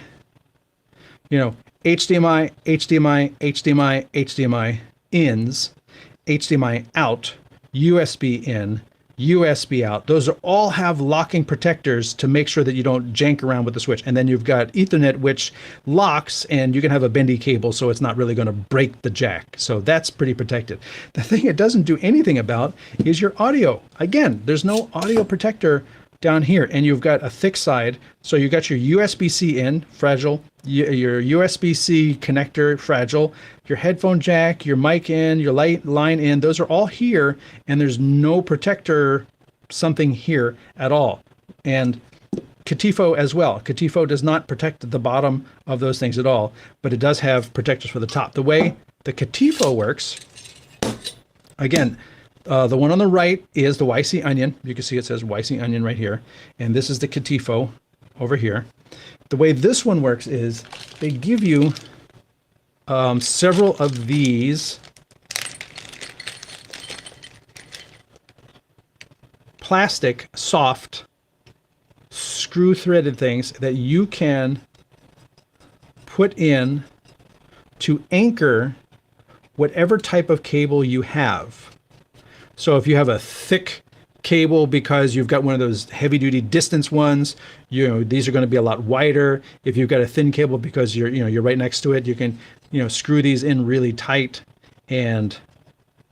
you know, HDMI, HDMI, HDMI, HDMI ins, HDMI out, USB in, USB out. Those are all have locking protectors to make sure that you don't jank around with the switch. And then you've got Ethernet, which locks, and you can have a bendy cable, so it's not really going to break the jack. So that's pretty protected. The thing it doesn't do anything about is your audio. Again, there's no audio protector down here, and you've got a thick side. So you got your USB-C in, fragile, your USB-C connector, fragile, your headphone jack, your mic in, your light line in, those are all here, and there's no protector something here at all. And Catifo as well. Catifo does not protect the bottom of those things at all, but it does have protectors for the top. The way the Catifo works, again, the one on the right is the YC Onion. You can see it says YC Onion right here. And this is the Catifo over here. The way this one works is they give you several of these plastic, soft, screw-threaded things that you can put in to anchor whatever type of cable you have. So if you have a thick cable because you've got one of those heavy-duty distance ones, you know, these are going to be a lot wider. If you've got a thin cable because you're right next to it, you can, you know, screw these in really tight and,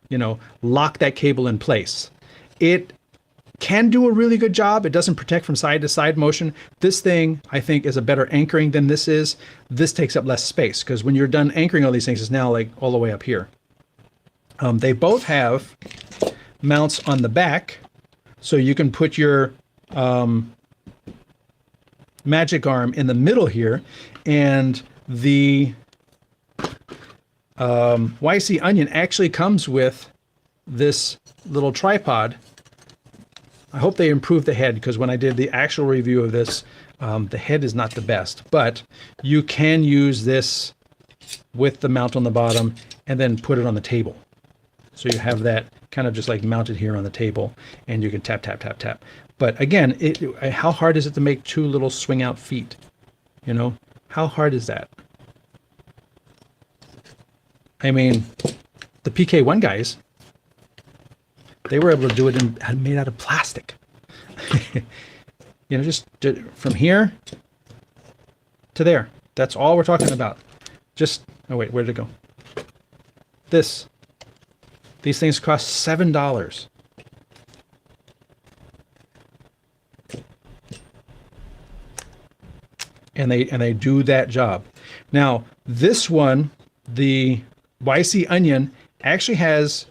you know, lock that cable in place. It can do a really good job. It doesn't protect from side to side motion. This thing, I think, is a better anchoring than this is. This takes up less space because when you're done anchoring all these things, it's now like all the way up here. They both have mounts on the back, so you can put your magic arm in the middle here, and the YC Onion actually comes with this little tripod. I hope they improved the head, because when I did the actual review of this, the head is not the best, but you can use this with the mount on the bottom and then put it on the table. So you have that kind of just like mounted here on the table, and you can tap, tap, tap, tap. But again, how hard is it to make two little swing out feet? You know, how hard is that? I mean, the PK1 guys, they were able to do it made out of plastic. You know, just from here to there. That's all we're talking about. Just, oh wait, where did it go? These things cost $7. And they do that job. Now, this one, the YC Onion, actually has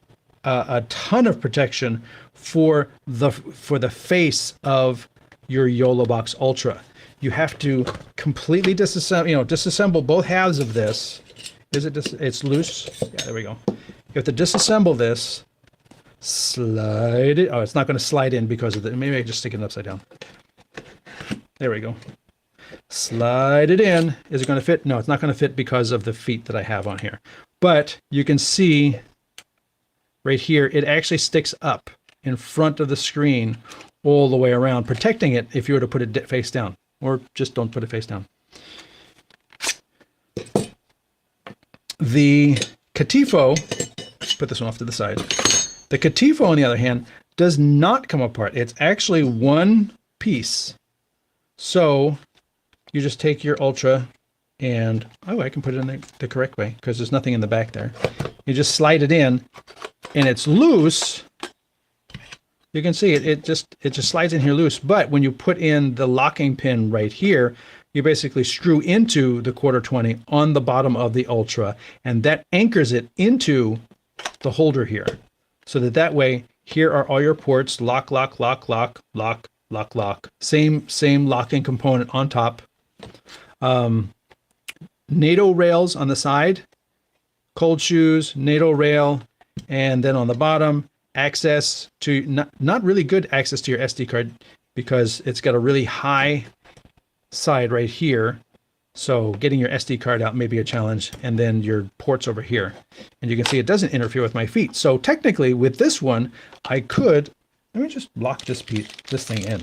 a ton of protection for the face of your YoloBox Ultra. You have to completely disassemble both halves of this. It's loose? Yeah, there we go. You have to disassemble this, slide it. Oh, it's not going to slide in because of the, maybe I just stick it upside down. There we go. Slide it in. Is it going to fit? No, it's not going to fit because of the feet that I have on here. But you can see right here, it actually sticks up in front of the screen all the way around, protecting it if you were to put it face down, or just don't put it face down. The Catifo, put this one off to the side. The Catifo, on the other hand, does not come apart. It's actually one piece. So you just take your Ultra and, oh, I can put it in the correct way because there's nothing in the back there. You just slide it in and it's loose. You can see it just slides in here loose. But when you put in the locking pin right here, you basically screw into the 1/4-20 on the bottom of the Ultra, and that anchors it into the holder here. So that way, here are all your ports, lock, lock, lock, lock, lock, lock, lock. Same locking component on top. NATO rails on the side, cold shoes, NATO rail, and then on the bottom, access to, not really good access to your SD card because it's got a really high side right here. So getting your SD card out may be a challenge, and then your ports over here. And you can see it doesn't interfere with my feet. So technically with this one, I could, let me just lock this thing in.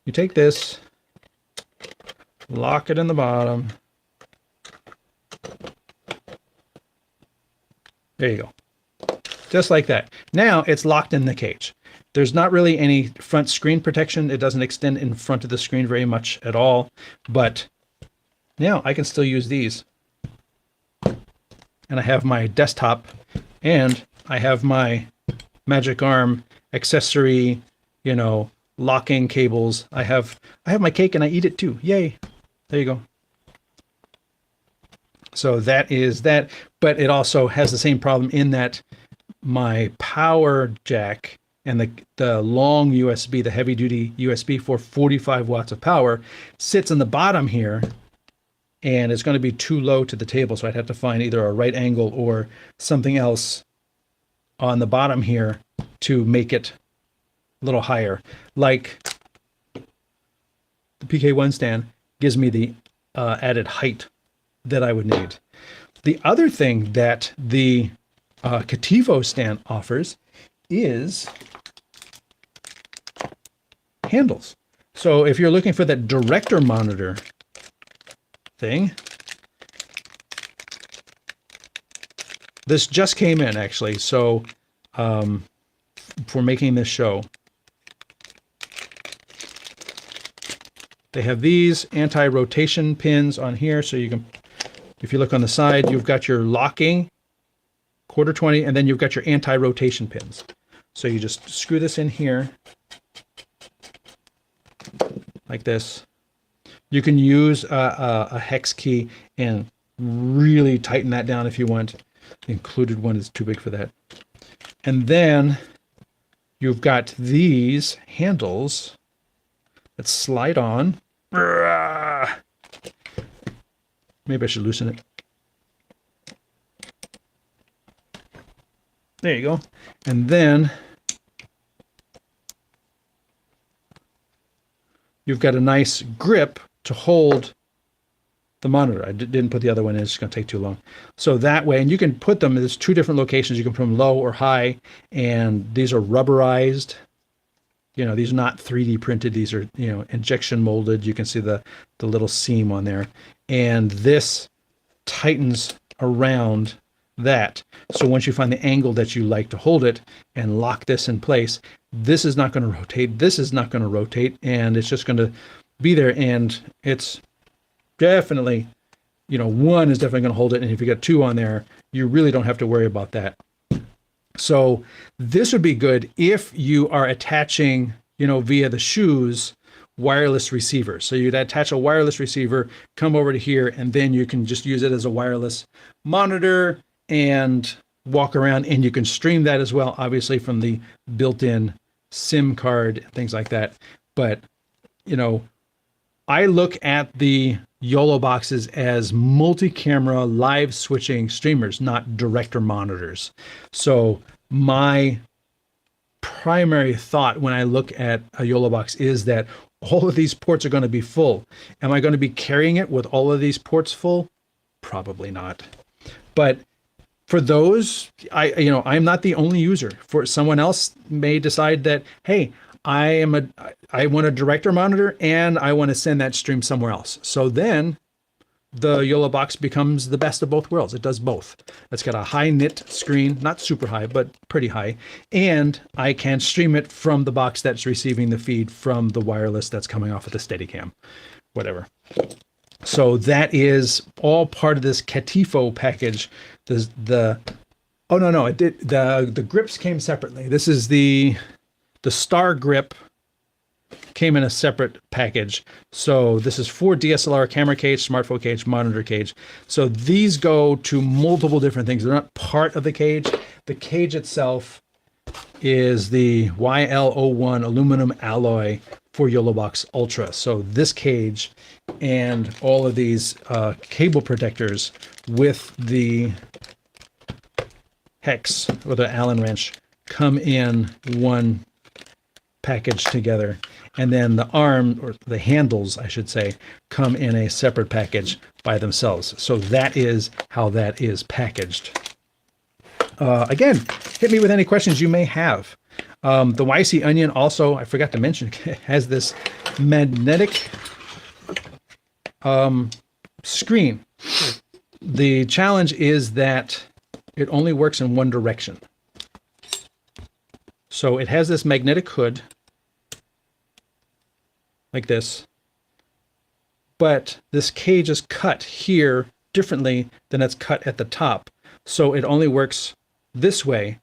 You take this, lock it in the bottom. There you go. Just like that. Now it's locked in the cage. There's not really any front screen protection. It doesn't extend in front of the screen very much at all, but now I can still use these. And I have my desktop, and I have my Magic Arm accessory, you know, locking cables. I have my cake and I eat it too. Yay. There you go. So that is that, but it also has the same problem in that my power jack and the long USB, the heavy duty USB for 45 watts of power, sits in the bottom here, and it's going to be too low to the table. So I'd have to find either a right angle or something else on the bottom here to make it a little higher. Like the PK1 stand gives me the added height that I would need. The other thing that the Catifo stand offers is handles. So if you're looking for that director monitor thing, this just came in actually. So for making this show, they have these anti-rotation pins on here. So you can, if you look on the side, you've got your locking 1/4-20, and then you've got your anti-rotation pins. So you just screw this in here like this. You can use a hex key and really tighten that down if you want. The included one is too big for that. And then you've got these handles that slide on. Maybe I should loosen it. There you go. And then you've got a nice grip to hold the monitor. I didn't put the other one in. It's going to take too long. So that way, and you can put them, there's two different locations. You can put them low or high, and these are rubberized. You know, these are not 3D printed. These are, you know, injection molded. You can see the little seam on there. And this tightens around that. So once you find the angle that you like to hold it and lock this in place, this is not going to rotate. This is not going to rotate, and it's just going to be there. And it's definitely, you know, one is definitely going to hold it. And if you got two on there, you really don't have to worry about that. So this would be good if you are attaching, you know, via the shoes, wireless receivers. So you'd attach a wireless receiver, come over to here, and then you can just use it as a wireless monitor and walk around, and you can stream that as well, obviously from the built-in SIM card, things like that. But, you know, I look at the YoloBoxes as multi-camera live switching streamers, not director monitors. So my primary thought when I look at a YoloBox is that all of these ports are going to be full. Am I going to be carrying it with all of these ports full? Probably not. But for those, I'm not the only user. For someone else may decide that, hey, I want a director monitor and I want to send that stream somewhere else. So then the YoloBox becomes the best of both worlds. It does both. It's got a high nit screen, not super high, but pretty high. And I can stream it from the box that's receiving the feed from the wireless that's coming off of the Steadicam, whatever. So that is all part of this Catifo package. The grips came separately. This is the Star grip came in a separate package. So this is for DSLR camera cage, smartphone cage, monitor cage. So these go to multiple different things. They're not part of the cage. The cage itself is the YL01 aluminum alloy for YoloBox Ultra. So this cage and all of these cable protectors with the hex or the Allen wrench come in one package together, and then the arm, or the handles I should say, come in a separate package by themselves. So that is how that is packaged. Again, hit me with any questions you may have. The YC Onion also, I forgot to mention, has this magnetic screen. The challenge is that it only works in one direction. So it has this magnetic hood like this, but this cage is cut here differently than it's cut at the top. So it only works this way.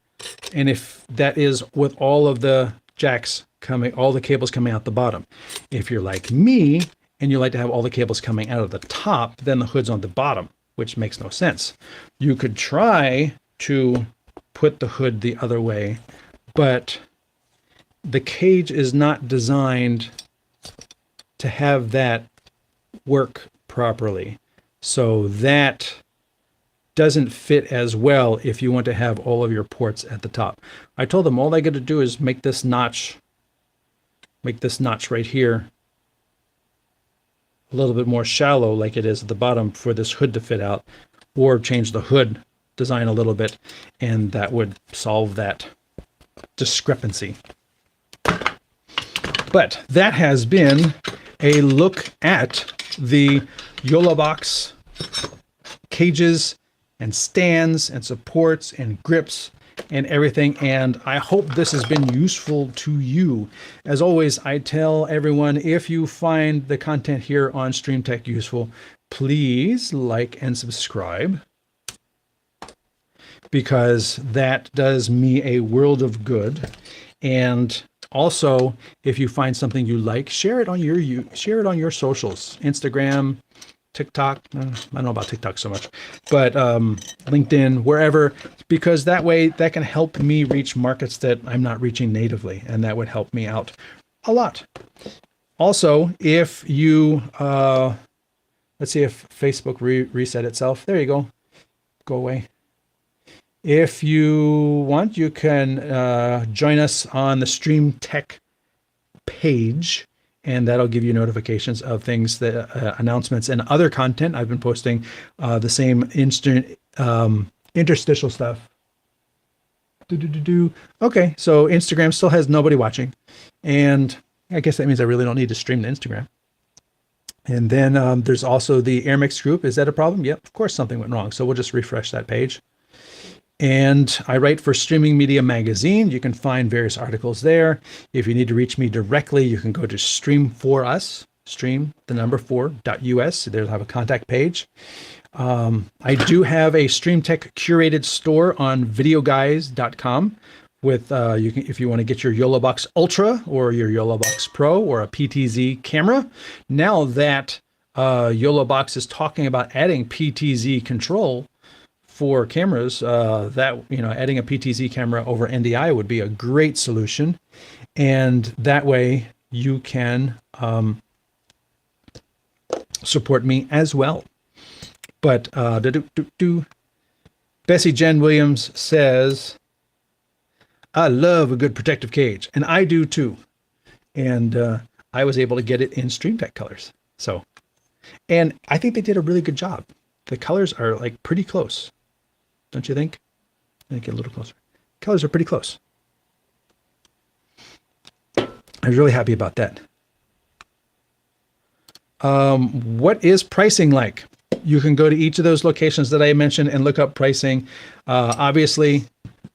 And if that is with all of the jacks coming, all the cables coming out the bottom. If you're like me and you like to have all the cables coming out of the top, then the hood's on the bottom, which makes no sense. You could try to put the hood the other way, but the cage is not designed to have that work properly. So that doesn't fit as well if you want to have all of your ports at the top. I told them all they got to do is make this notch right here a little bit more shallow like it is at the bottom for this hood to fit out, or change the hood design a little bit, and that would solve that discrepancy. But that has been a look at the YoloBox cages and stands and supports and grips and everything, and I hope this has been useful to you. As always, I tell everyone, if you find the content here on StreamTEK useful, please like and subscribe. because that does me a world of good. And also, if you find something you like, share it on your socials, Instagram, TikTok. I don't know about TikTok so much, but LinkedIn, wherever, because that way that can help me reach markets that I'm not reaching natively, and that would help me out a lot. Also, if you let's see if Facebook reset itself. There you go. Go away. If you want, you can join us on the StreamTEK page, and that'll give you notifications of things, that announcements and other content. I've been posting the same interstitial stuff. Okay, so Instagram still has nobody watching, and I guess that means I really don't need to stream to Instagram. And then there's also the AirMix group. Is that a problem? Yep, of course something went wrong. So we'll just refresh that page. And I write for Streaming Media Magazine. You can find various articles there. If you need to reach me directly, you can go to Stream for Us, stream4.us. There'll have a contact page. I do have a StreamTEK curated store on videoguys.com with you can, if you want to get your YoloBox Ultra or your YoloBox Pro or a PTZ camera. Now that YoloBox is talking about adding PTZ control for cameras, that, you know, adding a PTZ camera over NDI would be a great solution, and that way you can support me as well. But Bessie Jen Williams says, I love a good protective cage, and I do too. And I was able to get it in StreamTEK colors. So, and I think they did a really good job. The colors are like pretty close, don't you think? Let me get a little closer. Colors are pretty close. I was really happy about that. What is pricing like? You can go to each of those locations that I mentioned and look up pricing. Obviously,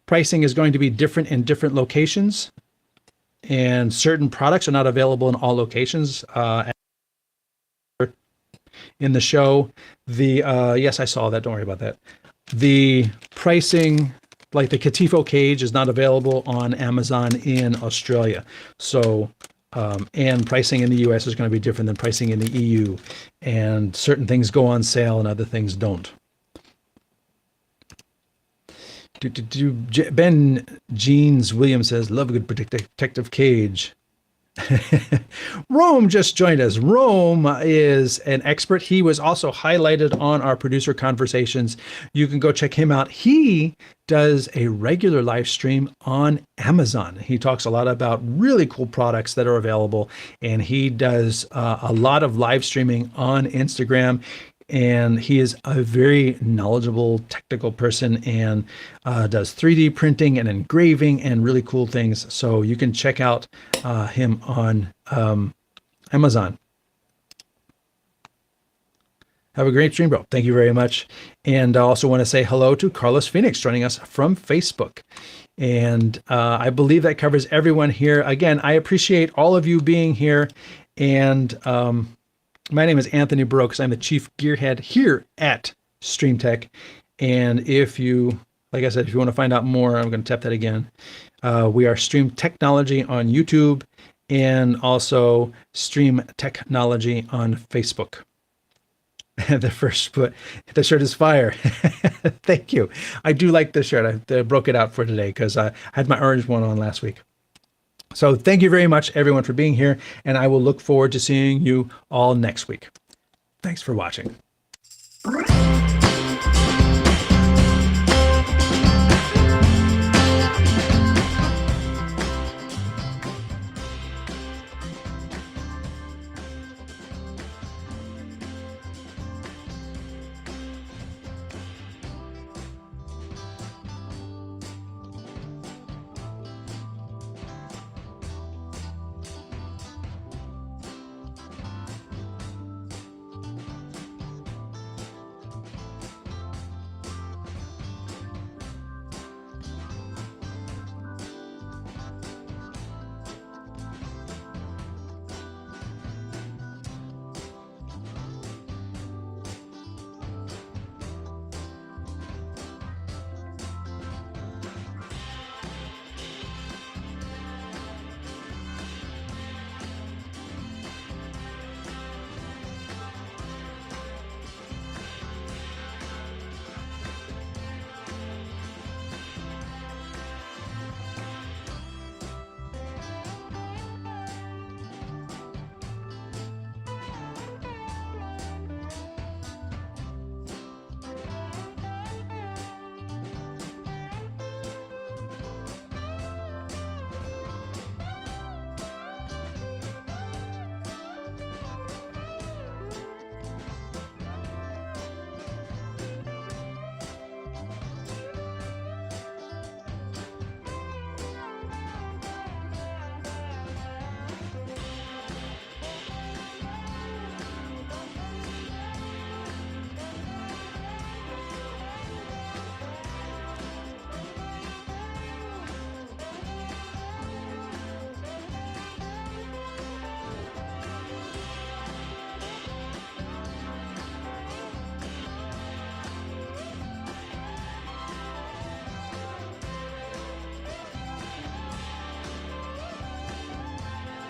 pricing is going to be different in different locations, and certain products are not available in all locations. In the show, yes, I saw that. Don't worry about that. The pricing, like the Catifo cage, is not available on Amazon in Australia. So, and pricing in the US is going to be different than pricing in the EU. And certain things go on sale and other things don't. Ben Jeans Williams says, love a good protective cage. Rome just joined us. Rome is an expert. He was also highlighted on our producer conversations. You can go check him out. He does a regular live stream on Amazon. He talks a lot about really cool products that are available, and he does a lot of live streaming on Instagram. And he is a very knowledgeable technical person, and does 3D printing and engraving and really cool things. So you can check out him on Amazon. Have a great stream, bro. Thank you very much. And I also want to say hello to Carlos Phoenix joining us from Facebook. And I believe that covers everyone here. Again, I appreciate all of you being here. And my name is Anthony Barocas. I'm the Chief Gearhead here at StreamTEK. And if you, like I said, if you want to find out more, I'm going to tap that again. We are Stream Technology on YouTube, and also Stream Technology on Facebook. The shirt is fire. Thank you. I do like this shirt. I broke it out for today because I had my orange one on last week. So thank you very much, everyone, for being here, and I will look forward to seeing you all next week. Thanks for watching.